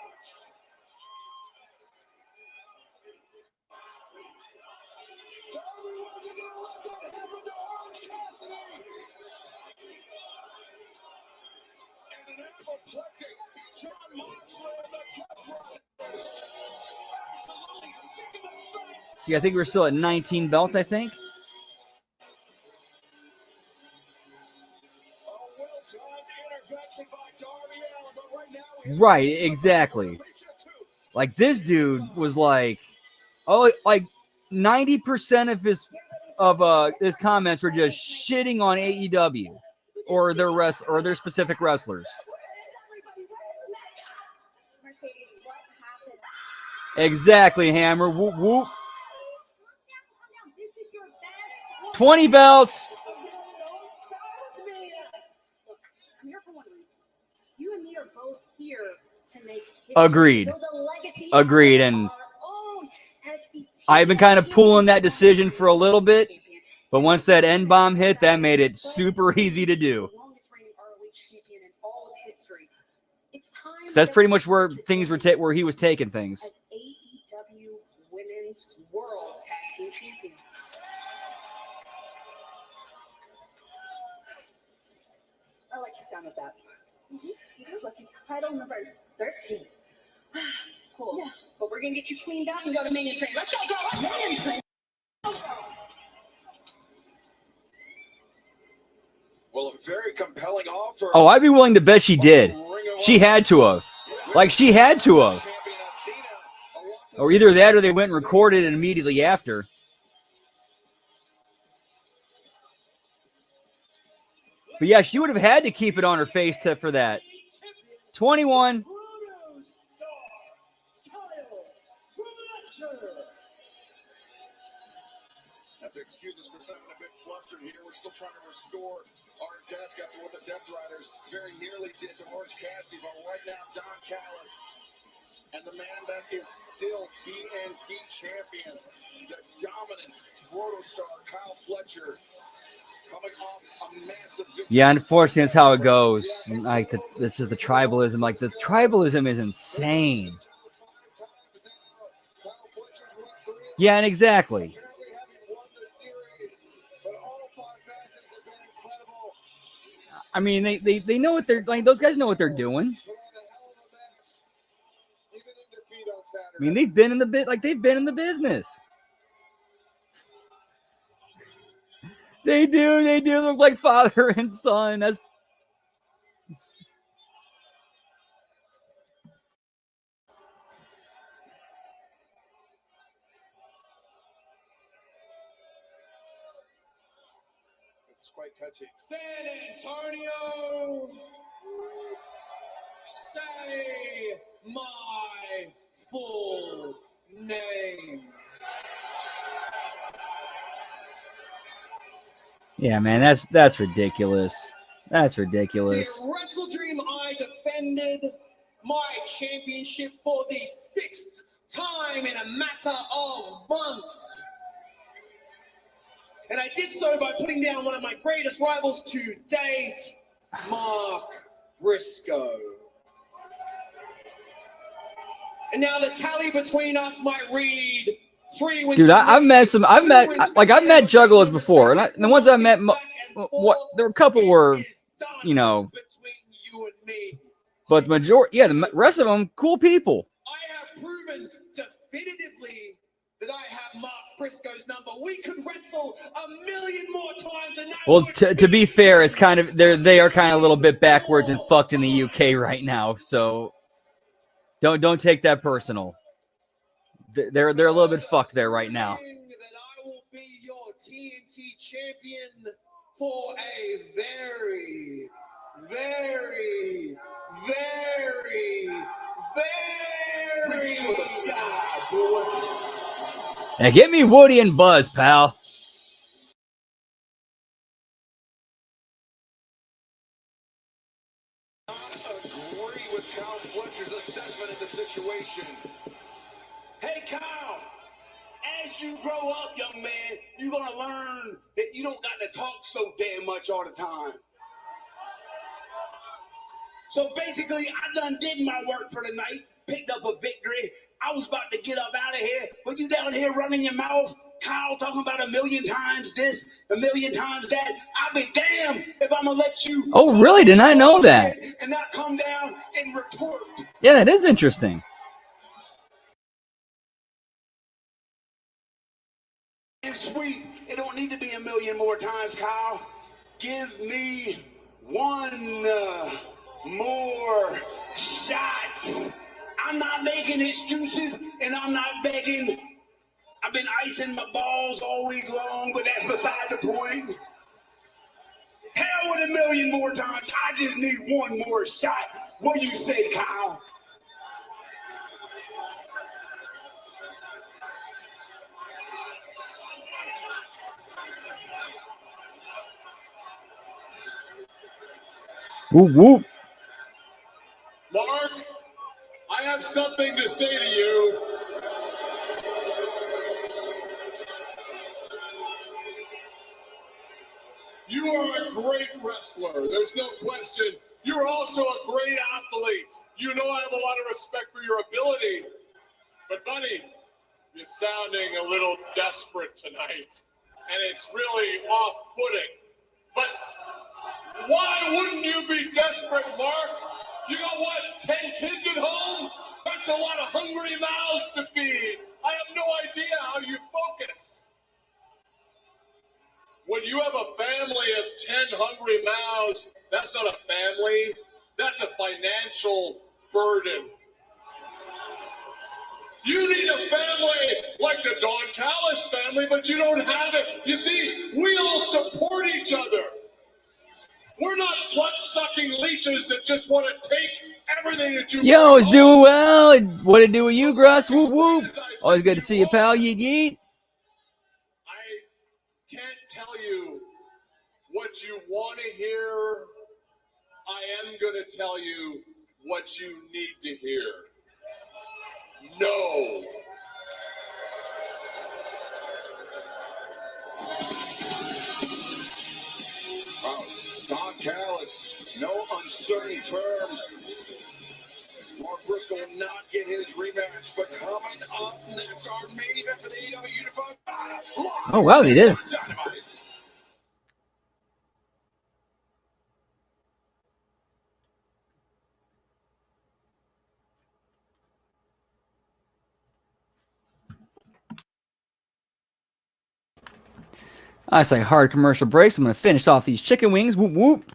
See, I think we're still at 19 belts, I think. Right, exactly. Like, this dude was like 90% of his comments were just shitting on AEW or their specific wrestlers. Exactly, Hammer. Whoop whoop. 20 belts. You and me are both here to make history. Agreed. And I've been kind of pulling that decision for a little bit, but once that N bomb hit, that made it super easy to do. So that's pretty much where things were where he was taking things. As AEW Women's World Tag Team Champions. I like the sound of that. Lucky title number 13. Cool. Yeah. But we're gonna get you cleaned up and go to Mania Train. Let's go, girl. Mania Train. Well, a very compelling offer. Oh, I'd be willing to bet she did. She had to have. She had to have. Or either that or they went and recorded it immediately after. But yeah, she would have had to keep it on her face for that. 21. Have to excuse us for sounding a bit flustered here. We're still trying to restore our desk after what the Death Riders very nearly did to Orange Cassidy. But right now, Don Callis and the man that is still TNT champion, the dominant protostar Kyle Fletcher, coming off a massive victory. Yeah, unfortunately, that's how it goes. This is the tribalism. The tribalism is insane. Yeah, and exactly. I mean, they know what they're those guys know what they're doing. I mean, they've been in the business. They do look like father and son. That's It's quite touching. San Antonio, say my full name. yeah, man. That's ridiculous. That's ridiculous. See, Wrestle Dream, I defended my championship for the 6th time in a matter of months. And I did so by putting down one of my greatest rivals to date, Mark Briscoe. And now the tally between us might read 3 wins. Dude, I've met juggalos before, and the ones I met, there were a couple were, but the majority, the rest of them, cool people. I have proven definitively that I have Mark Briscoe's number. We could wrestle 1,000,000 more times. And well, to be fair, it's kind of they are kind of a little bit backwards and fucked in the UK right now. So don't take that personal. They're a little bit fucked there right now. That I will be your TNT champion for a very, very, very, very sad boy. Now get me Woody and Buzz, pal. Not a Hey, Kyle, as you grow up, young man, you're going to learn that you don't got to talk so damn much all the time. So basically, I done did my work for the night, picked up a victory. I was about to get up out of here, but you down here running your mouth, Kyle talking about a million times this, a million times that. I'll be damned if I'm going to let you. Oh, really? Did I know that? And not come down and retort. Yeah, that is interesting. It's sweet. It don't need to be a million more times, Kyle. Give me one more shot. I'm not making excuses, and I'm not begging. I've been icing my balls all week long, but that's beside the point. Hell with a million more times. I just need one more shot. What do you say, Kyle? Whoop, whoop. Mark, I have something to say to you. You are a great wrestler. There's no question. You're also a great athlete. You know I have a lot of respect for your ability. But, buddy, you're sounding a little desperate tonight. And it's really off-putting. But why wouldn't you be desperate, Mark? You got what, 10 kids at home? That's a lot of hungry mouths to feed. I have no idea how you focus. When you have a family of 10 hungry mouths, that's not a family. That's a financial burden. You need a family like the Don Callis family, but you don't have it. You see, we all support each other. We're not blood-sucking leeches that just want to take everything that you. Yo, it's doing well. What it do with you, Gruss? Whoop, whoop. Always good to see you, pal. Yeet, yeet. I can't tell you what you want to hear. I am going to tell you what you need to hear. No. Don Callis, no uncertain terms. Mark Briscoe will not get his rematch, but coming up next, our main event for the AEW Unified. Oh, wow, he did. Dynamite. I say hard commercial breaks. I'm going to finish off these chicken wings. Whoop, whoop.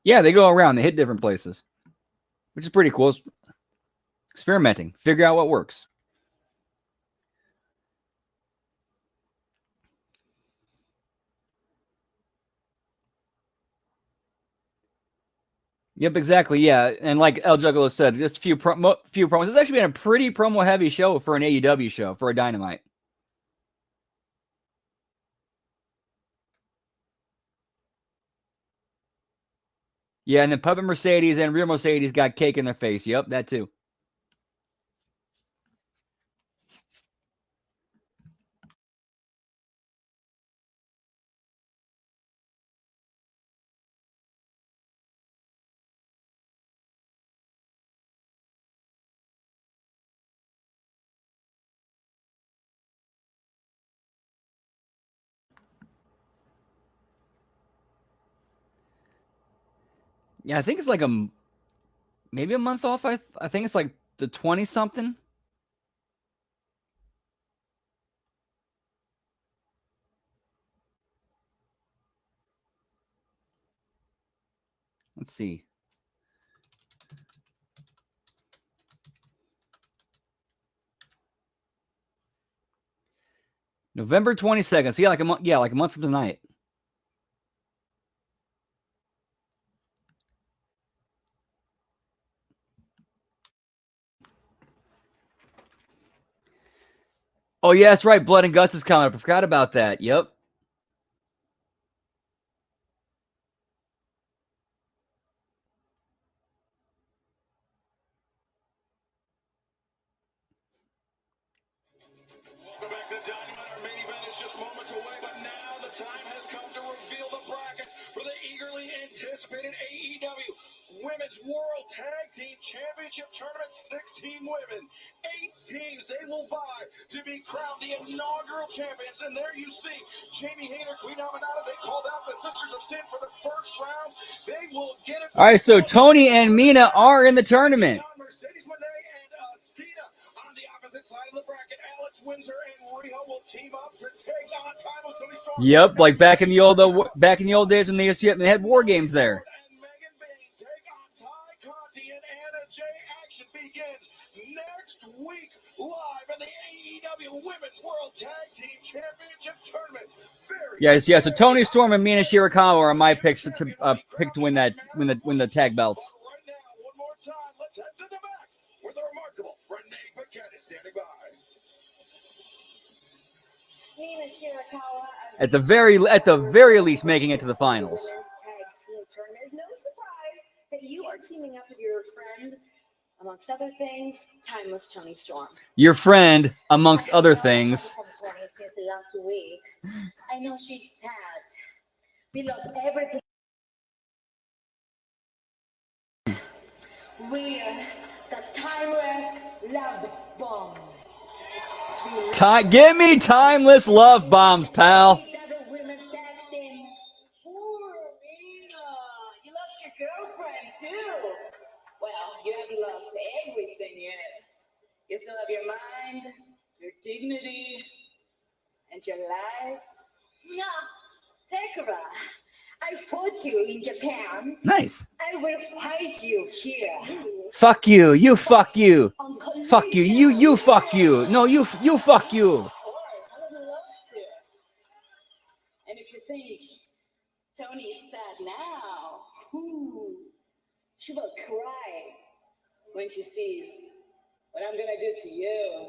Yeah, they go around. They hit different places, which is pretty cool. It's experimenting. Figure out what works. Yep, exactly. Yeah, and like El Juggalo said, just a few promos. It's actually been a pretty promo-heavy show for an AEW show, for a Dynamite. Yeah, and then Puppet Mercedes and Real Mercedes got cake in their face. Yep, that too. Yeah, I think it's like maybe a month off. I think it's like the 20 something. Let's see. November 22nd. So yeah, like a month. Yeah, like a month from tonight. Oh yeah, that's right. Blood and Guts is coming up. I forgot about that. Yep. Welcome back to Dynamite. Our main event is just moments away, but now the time has come to reveal the brackets for the eagerly anticipated AEW Women's World Tag Team Championship Tournament. 16 women, 8 teams they will vie to be crowned the inaugural champions. And there you see Jamie Hayter, Queen Aminata. They called out the Sisters of Sin for the first round. They will get it. All right, so Tony and Mina are in the tournament. Mercedes Moné and Athena on the opposite side of the bracket. Alex Windsor and Riho will team up to take on Time with Tony Storm. Yep, like back in the old days when they had war games there. And Megan Bain take on Ty Conti and Anna Jay. Action begins next week live in the AEW Women's World Tag Team Championship Tournament. Yes. So Tony Storm and Mina Shirakawa are my picks to win the tag belts. Right now, one more time, let's head to the back where the remarkable Renee Paquette is standing by. Mina Shirakawa, At the very least, making it to the finals. Tag team tournament. No surprise that you are teaming up with your friend, amongst other things, Timeless Tony Storm. Your friend, amongst other things. Since last week, I know she's sad. We lost everything. We're the Timeless Love Bombs. Give me timeless love bombs, pal. Women's tag team. Poor Mina. You lost your girlfriend too. Well, you haven't lost everything yet. You still have your mind, your dignity, and your life. No, Tekara. I fought you in Japan. Nice. I will fight you here. Fuck you. You fuck you. Fuck you. You fuck you. No, you fuck you. Of course, I would love to. And if you think Tony's sad now, she will cry when she sees what I'm gonna do to you.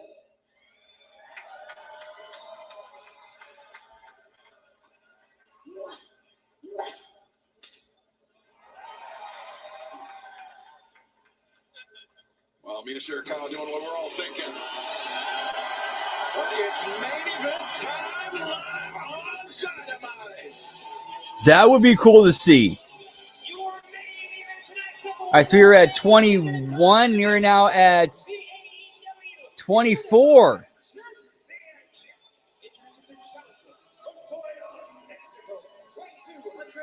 Well, Mina Shirakawa doing what we're all thinking. But it's main event time live on Dynamite. That would be cool to see. All right, so you're at 21. You're now at 24.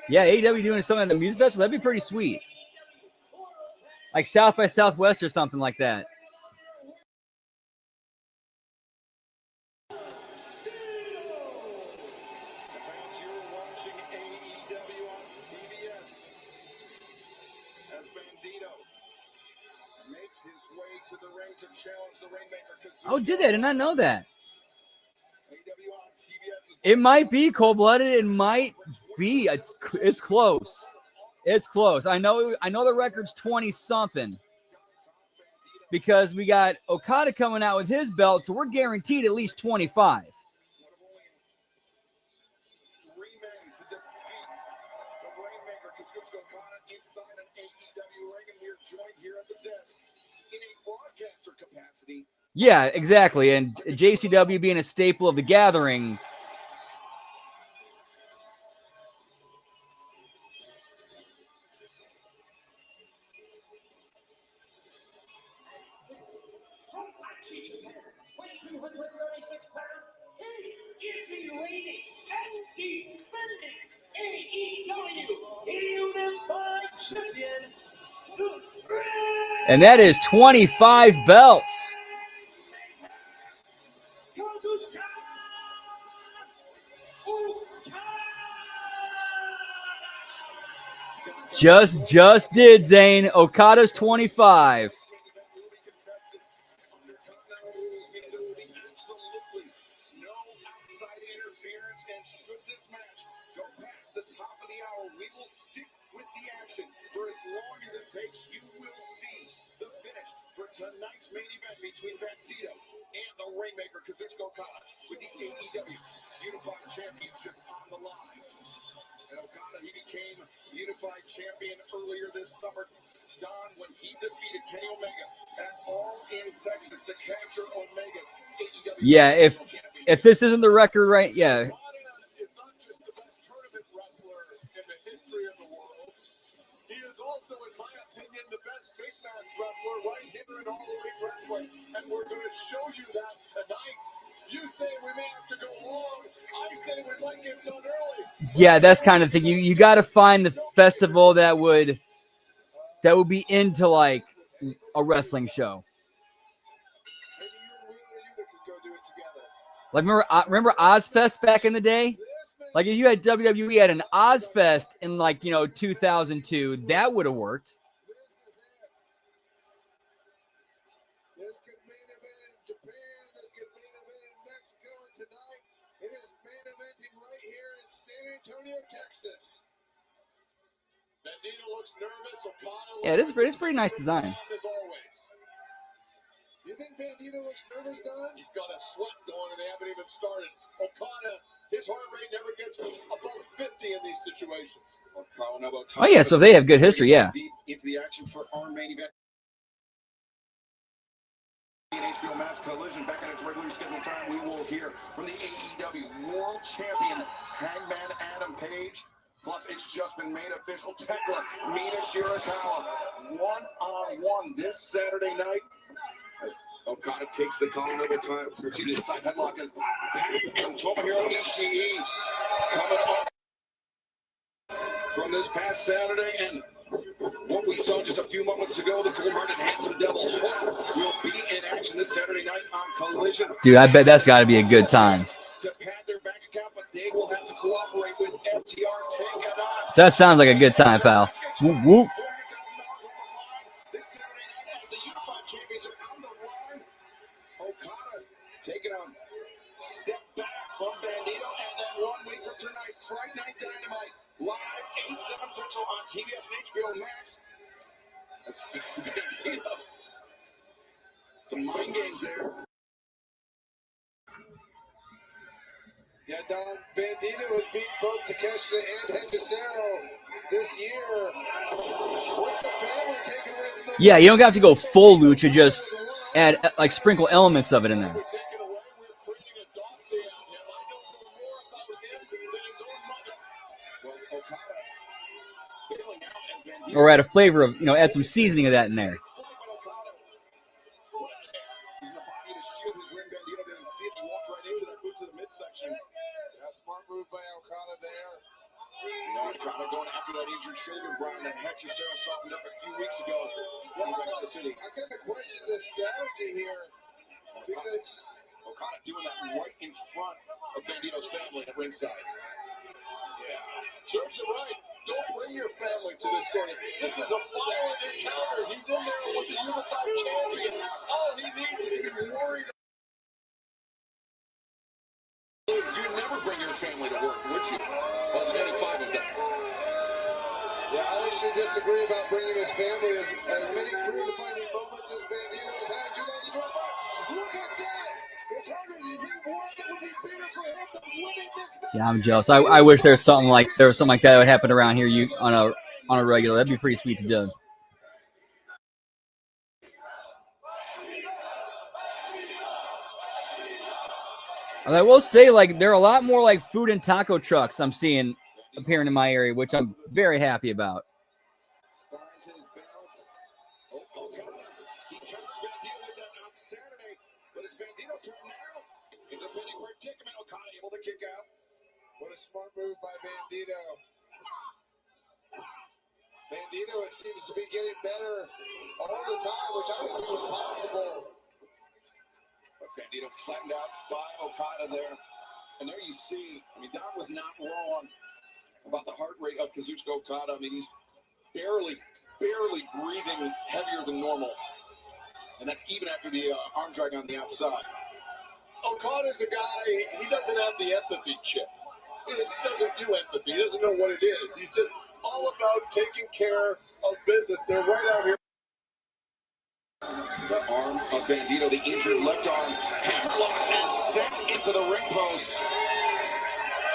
Yeah, AEW doing something at the music festival. That'd be pretty sweet. Like South by Southwest or something like that. Oh, did they? I did not know that. It might be cold-blooded. It might be. It's close. It's close. I know the record's 20-something. Because we got Okada coming out with his belt, so we're guaranteed at least 25. Yeah, exactly. And JCW being a staple of the gathering. And that is 25 belts. Just did, Zane. Okada's 25. Tonight's main event between Bandito and the Rainmaker, Kazuchika Okada, with the AEW Unified Championship on the line. And Okada, he became Unified Champion earlier this summer, Don, when he defeated Kenny Omega at All in Texas to capture Omega's AEW. Yeah, if this isn't the record, right? Yeah. Okada is not just the best tournament wrestler in the history of the world. He is also, in my opinion, the best big match wrestler right here in All Elite Wrestling. And we're going to show you that tonight. You say we may have to go long. I say we might get done early. Yeah, that's kind of thing. You got to find the festival that would be into like a wrestling show. Like remember Ozfest back in the day? Like if you had WWE had an Ozfest in 2002, that would have worked. This could main event in Japan. This could main event in Mexico. And tonight, it is main eventing right here in San Antonio, Texas. Bandito looks nervous. Okada Yeah, it's pretty nice design. as always. You think Bandito looks nervous, Don? He's got a sweat going and they haven't even started. Okada, his heart rate never gets above 50 in these situations. Oh yeah, so they have good history, yeah. Deep into the action for our main event. HBO Max Collision back at its regularly scheduled time. We will hear from the AEW World Champion Hangman Adam Page. Plus, it's just been made official. Tekla Mina Shirakawa one-on-one this Saturday night. As Okada takes the collar over time. Side headlock as from Tomohiro Ishii coming off from this past Saturday. And what we saw just a few moments ago, the cold-hearted handsome devil will be in action this Saturday night on Collision. Dude, I bet that's got to be a good time. To pad their bank account, but they will have to cooperate with FTR. Take it on. That sounds like a good time, pal. Whoop, whoop. This Saturday night as the Unified Championship on the line. Okada taking a step back from Bandito, and then 1 week from tonight, Friday Night Dynamite, live 8/7 Central on TBS and HBO Max. That's Bandito. Some mind games there. Yeah, Don, Bandito has beaten both Takeshita and Hechicero this year. What's the family taking away from those? Yeah, you don't have to go full lucha, just add sprinkle elements of it in there. We're taking away, we're creating a dossier on him. I know more about him than his own mother. Well, Okada bailing out as Bandito. Or add a flavor of, add some seasoning of that in there. He's in the body to shield his ring. Bandito didn't see it. He walked right into that boot to the midsection. Yeah, smart move by Okada there. Okada going after that injured shoulder, Brian, that Hechicero softened up a few weeks ago in Mexico City. I kind of question the strategy here because Okada doing that right in front of Bandito's family at ringside. Yeah. Serves you right. Don't bring your family to this sort of. This is a violent encounter. He's in there with the Unified Champion. All he needs is to be worried. You'd never bring your family to work, would you? Well, 25 of them. yeah, I actually disagree about bringing his family. As many career-defining moments as Bandito has had in 2025. Look at that! It's harder to think one that would be bigger for him than winning this match. Yeah, I'm jealous. I wish there was something like that would happen around here on a regular. That'd be pretty sweet to do. And I will say, there are a lot more food and taco trucks I'm seeing appearing in my area, which I'm very happy about. Finds his balance. Okada. He countered Bandito with that on Saturday, but it's Bandito turn now. He's a pretty predicament. Okada able to kick out. What a smart move by Bandito. Bandito, it seems to be getting better all the time, which I didn't think was possible. But Bandito flattened out by Okada there. And there you see, I mean, Don was not wrong about the heart rate of Kazuchika Okada. I mean, he's barely breathing heavier than normal. And that's even after the arm drag on the outside. Okada's a guy, he doesn't have the empathy chip. He doesn't do empathy. He doesn't know what it is. He's just all about taking care of business. They're right out here. The arm of Bandito, the injured left arm, hammerlocked and sent into the ring post.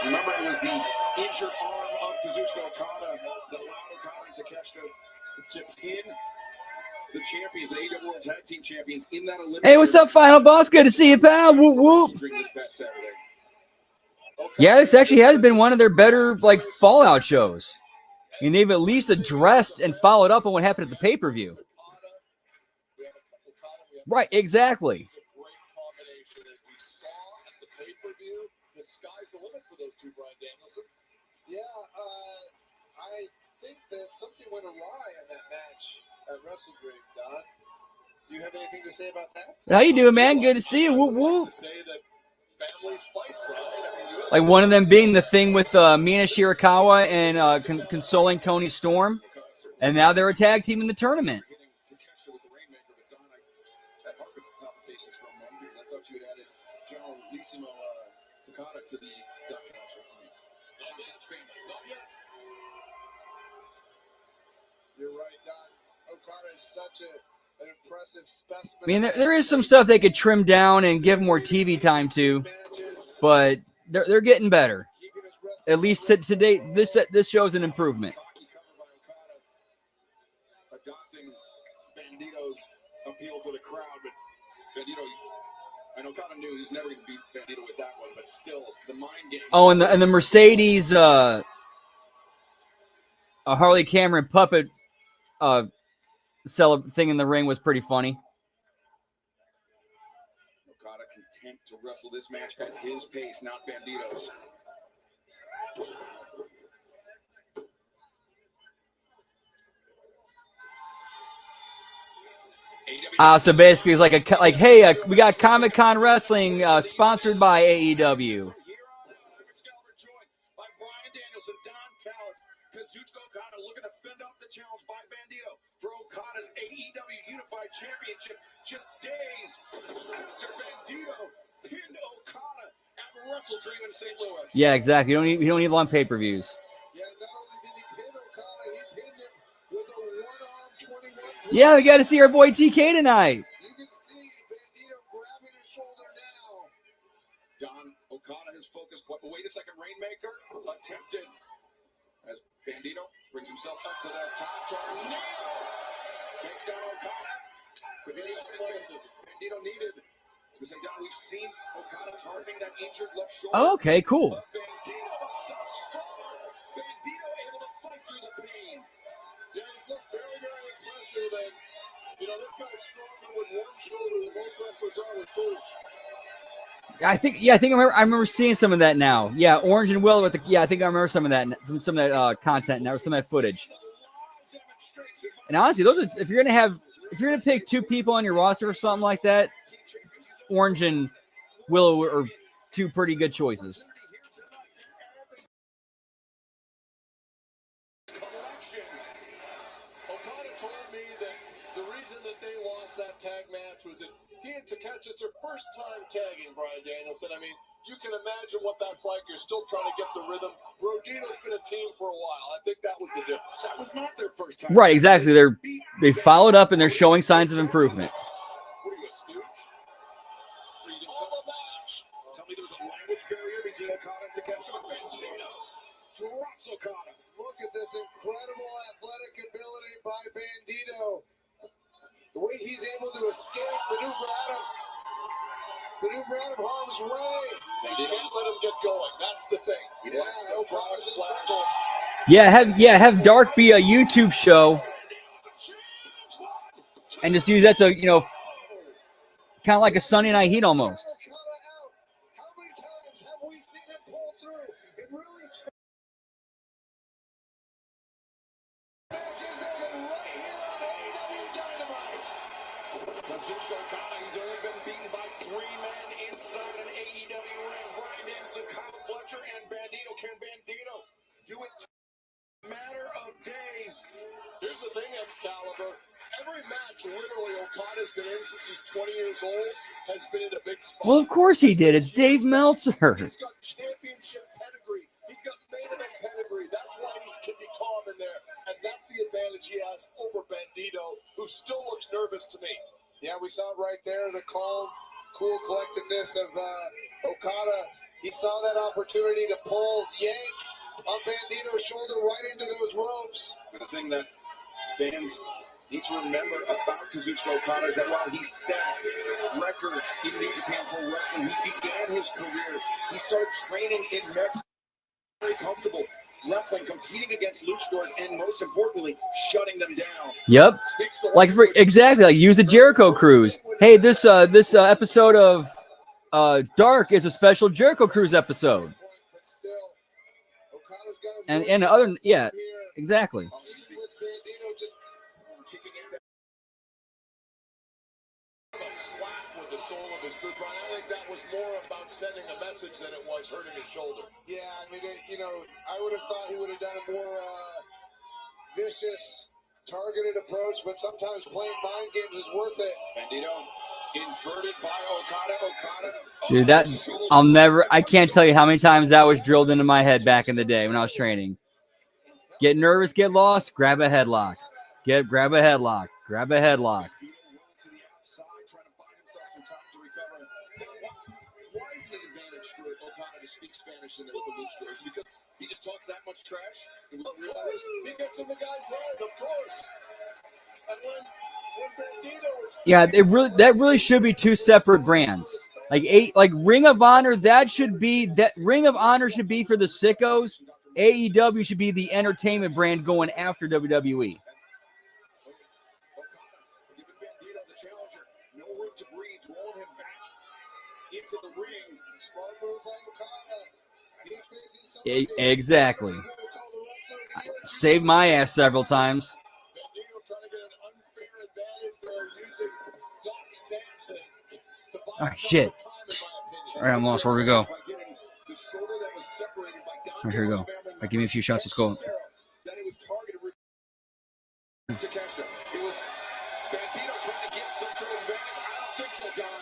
Remember, it was the injured arm of Kazuchika Okada that allowed Okada and Takeshita to pin the champions, the AEW World Tag Team Champions, in that elimination. Hey, what's up, Final Boss? Good to see you, pal. Whoop, whoop. This past Saturday. Yeah, this actually has been one of their better, like, Fallout shows. I mean, they've at least addressed and followed up on what happened at the pay-per-view. Right, exactly. It's a great combination. As we saw at the pay-per-view, the sky's the limit for those two, Bryan Danielson. Yeah, I think that something went awry in that match at Wrestle Dream, Don. Do you have anything to say about that? How you doing, man? Good to see you. Whoop, whoop. Like one of them being the thing with Mina Shirakawa and consoling Tony Storm. And now they're a tag team in the tournament. You're right, Don. Okada is such an impressive specimen. I mean, there is some stuff they could trim down and give more TV time to, but they're getting better. At least to date, this shows an improvement. Adopting Bandito's appeal to the crowd, but Bandito, I know Okada knew he was never going to beat Bandito with that one, but still, the mind game. Oh, and the Mercedes a Harley Cameron puppet thing in the ring was pretty funny. Okada content to wrestle this match at his pace, not Bandito's. So basically, it's like hey, we got Comic-Con Wrestling sponsored by AEW. Kazuchika Okada looking to fend off the challenge by Bandito for Okada's AEW Unified Championship just days after Bandito pinned Okada at Wrestle Dream in St. Louis. Yeah, exactly. You don't need long pay-per-views. Yeah, not only did he pin Okada, he pinned him with a one-arm 21. Yeah, we got to see our boy TK tonight. You can see Bandito grabbing his shoulder now. Don Okada has focused. Wait a second, Rainmaker attempted. As Bandito brings himself up to that top tornado, takes down Okada. Bandito needed. We say, Don, we've seen Okada targeting that injured left shoulder. Oh, okay, cool. But Bandito, thus far, Bandito able to fight through the pain. Yeah, he's looked very, very impressive. And, this guy's stronger with one shoulder than most wrestlers are with two. I think I remember seeing some of that now. Yeah, Orange and Will I think I remember some of that content now, some of that footage. And honestly, if you're gonna pick two people on your roster or something like that, Orange and Willow are two pretty good choices. Okada told me that the reason that they lost that tag match was that he and Takeshita, it's their first time tagging, Bryan Danielson. I mean, you can imagine what that's like. You're still trying to get the rhythm. Brodino's been a team for a while. I think that was the difference. That was not their first time. Right, exactly. They followed up and they're showing signs of improvement. What are you, a stooge? All the match. Tell me there was a language barrier between Okada and Takeshita. Bandito drops Okada. Look at this incredible athletic ability by Bandito. The way he's able to escape, maneuver out of harm's way. They can't let him get going. That's the thing. Yeah, no frog splash. Have Dark be a YouTube show and just use that to, kind of like a Sunday Night Heat almost. How many times have we seen it pull through? It really matches Kazuchika Okada, he's only been beaten by 3 men inside an AEW ring. Bryan Danielson, Kyle Fletcher, and Bandito. Can Bandito do it in a matter of days? Here's the thing, Excalibur. Every match, literally, Okada's been in since he's 20 years old, has been in a big spot. Well, of course he did. It's Dave Meltzer. He's got championship pedigree. He's got main event pedigree. That's why he can be calm in there. And that's the advantage he has over Bandito, who still looks nervous to me. Yeah, we saw it right there, the calm, cool collectedness of Okada. He saw that opportunity to pull, yank on Bandito's shoulder right into those ropes. And the thing that fans need to remember about Kazuchika Okada is that while he set records in New Japan Pro Wrestling, he began his career, he started training in Mexico, very comfortable wrestling, competing against luchadors, and most importantly, shutting them down. Yep. Like exactly, like use the Jericho Cruise. Hey, this episode of Dark is a special Jericho Cruise episode. And other, yeah, exactly. A slap with the sole of his boot, Brian. I think that was more about sending a message than it was hurting his shoulder. Yeah, I mean, I would have thought he would have done a more vicious, targeted approach, but sometimes playing mind games is worth it. Bandito inverted by Okada. Dude, I can't tell you how many times that was drilled into my head back in the day when I was training. Get nervous, get lost, grab a headlock. Grab a headlock. Grab a headlock. Why is it an advantage for Okada to speak Spanish in there with the luchadors? Because he just talks that much trash? And we realize He gets in the guy's head, of course. And when Bandito is... Yeah, that really should be two separate brands. Like Ring of Honor, Ring of Honor should be for the sickos. AEW should be the entertainment brand going after WWE. Exactly. Saved my ass several times. Oh, shit. All right, I'm lost. Where do we go? All right, here we go. All right, give me a few shots. Let's go. It was Bandito trying to get some sort of advantage. I don't think so, Don.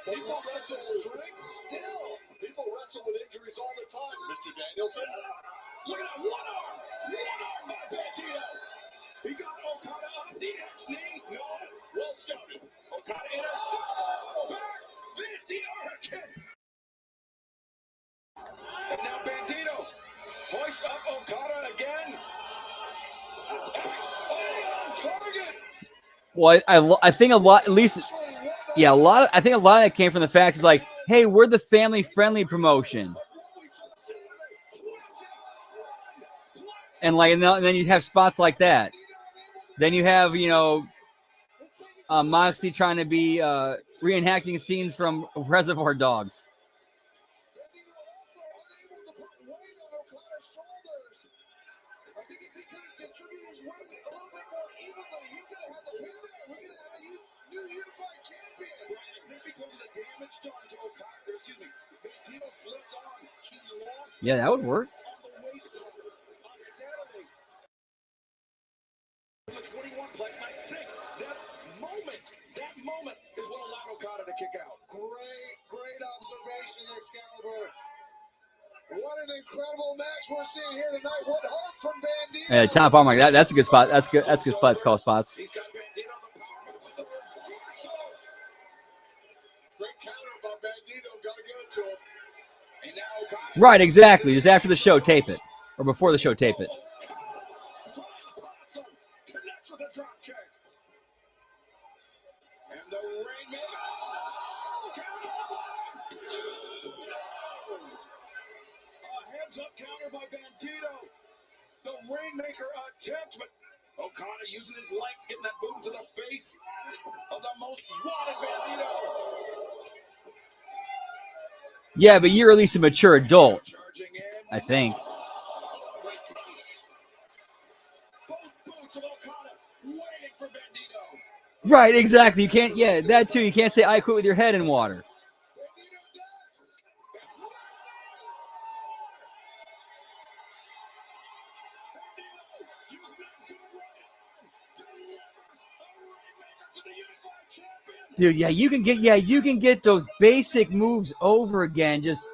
People wrestle strength still. People wrestle with injuries all the time, Mr. Danielson. Look at that one arm by Bandito. He got Okada on the next knee. No, well scouted. Okada in a back fist, the hurricane. And now Bandito hoists up Okada again. On target. Well, I think a lot, at least, yeah, I think a lot of that came from the fact is like, hey, we're the family-friendly promotion. And then you have spots like that. Then you have, Moxley trying to be reenacting scenes from Reservoir Dogs. Yeah, that would work. The 21-plex, and I think that moment is what allowed Okada to kick out. Great observation, Excalibur. What an incredible match we're seeing here tonight. What hope from Bandito. Yeah, top arm like that. That's a good spot. That's good. That's a good spot to call spots. He's got Bandito on the power with the reversal. Great counter by Bandito. Got to give it to him. And now Okada. Right, exactly. Just after the show, tape it. Or before the show, tape it. Connects with a drop kick. And the Rainmaker. A heads-up counter by Bandito. The Rainmaker attempt, but Okada using his length, getting that boot to the face of the most wanted Bandito. Yeah, but you're at least a mature adult, I think. Both boots of Okada waiting for Bandito. Right, exactly. You can't, yeah, that too. You can't say I quit with your head in water. Dude, yeah, you can get those basic moves over again. Just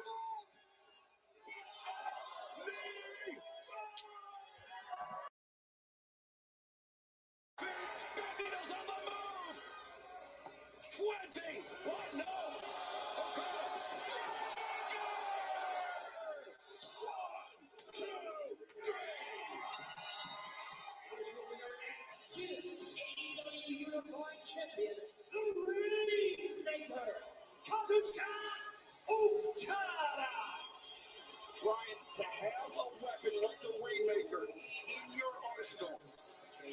Brian, to have a weapon like the Rainmaker in your arsenal,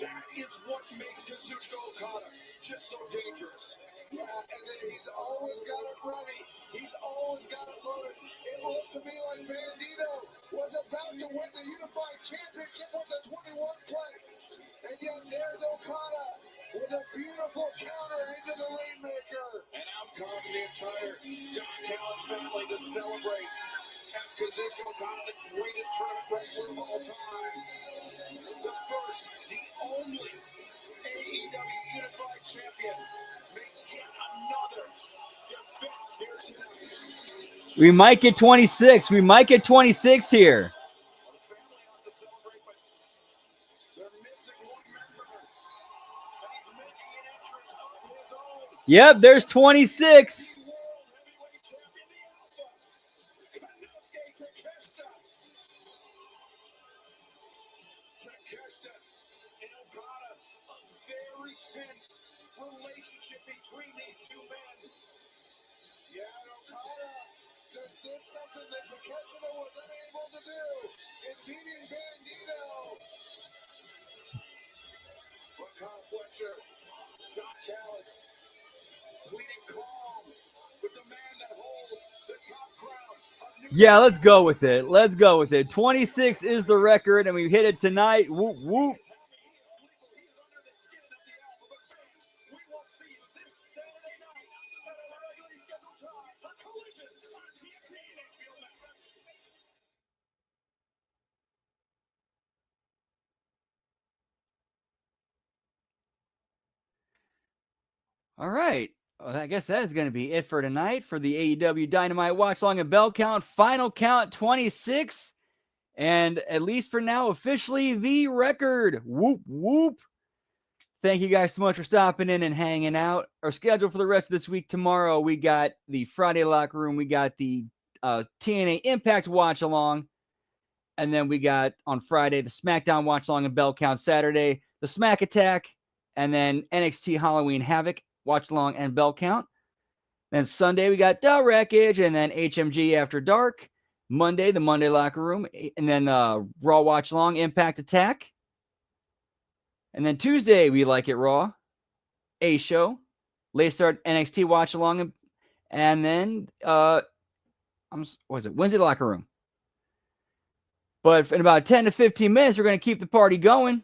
that is what makes Kazuchika Okada just so dangerous. Yeah, and then he's always got it ready. He's always got it loaded. It looked to me like Bandito was about to win the Unified Championship with the 21 place. And yet there's Okada with a beautiful counter into the Rainmaker. And out comes the entire Don Callis family to celebrate. As Kazuchika Okada, the greatest tournament wrestler of all time. The first, the only AEW Unified Champion makes yet another defense here tonight. we might get 26. We might get 26 here. The family wants to celebrate, but they're missing one member. And he's making an entrance of his own. Yep, there's 26. Takeshita and Okada, a very tense relationship between these two men. Yeah, and Okada just did something that Takeshita was unable to do in beating Bandito. But Kyle Fletcher, Don Callis, bleeding calm with the man that holds the top crown. Yeah, let's go with it. Let's go with it. 26 is the record, and we hit it tonight. Whoop, whoop. All right. Well, I guess that is going to be it for tonight for the AEW Dynamite Watch Long and Bell Count. Final count 26. And at least for now, officially the record. Whoop, whoop. Thank you guys so much for stopping in and hanging out. Our schedule for the rest of this week tomorrow, we got the Friday Locker Room. We got the TNA Impact Watch Along. And then we got on Friday the SmackDown Watch Along and Bell Count. Saturday, the Smack Attack. And then NXT Halloween Havoc Watch Along and Bell Count. Then Sunday, we got The Wreckage and then HMG After Dark. Monday, the Monday Locker Room. And then Raw Watch Along, Impact Attack. And then Tuesday, we like it Raw. A Show. Late start NXT Watch Along. And then, Wednesday Locker Room. But in about 10 to 15 minutes, we're going to keep the party going.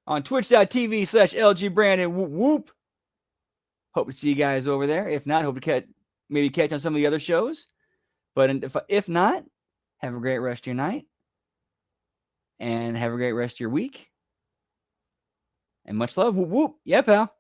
On twitch.tv/LG Brandon. Whoop, whoop. Hope to see you guys over there. If not, hope to catch on some of the other shows. But if not, have a great rest of your night. And have a great rest of your week. And much love. Whoop, whoop. Yeah, pal.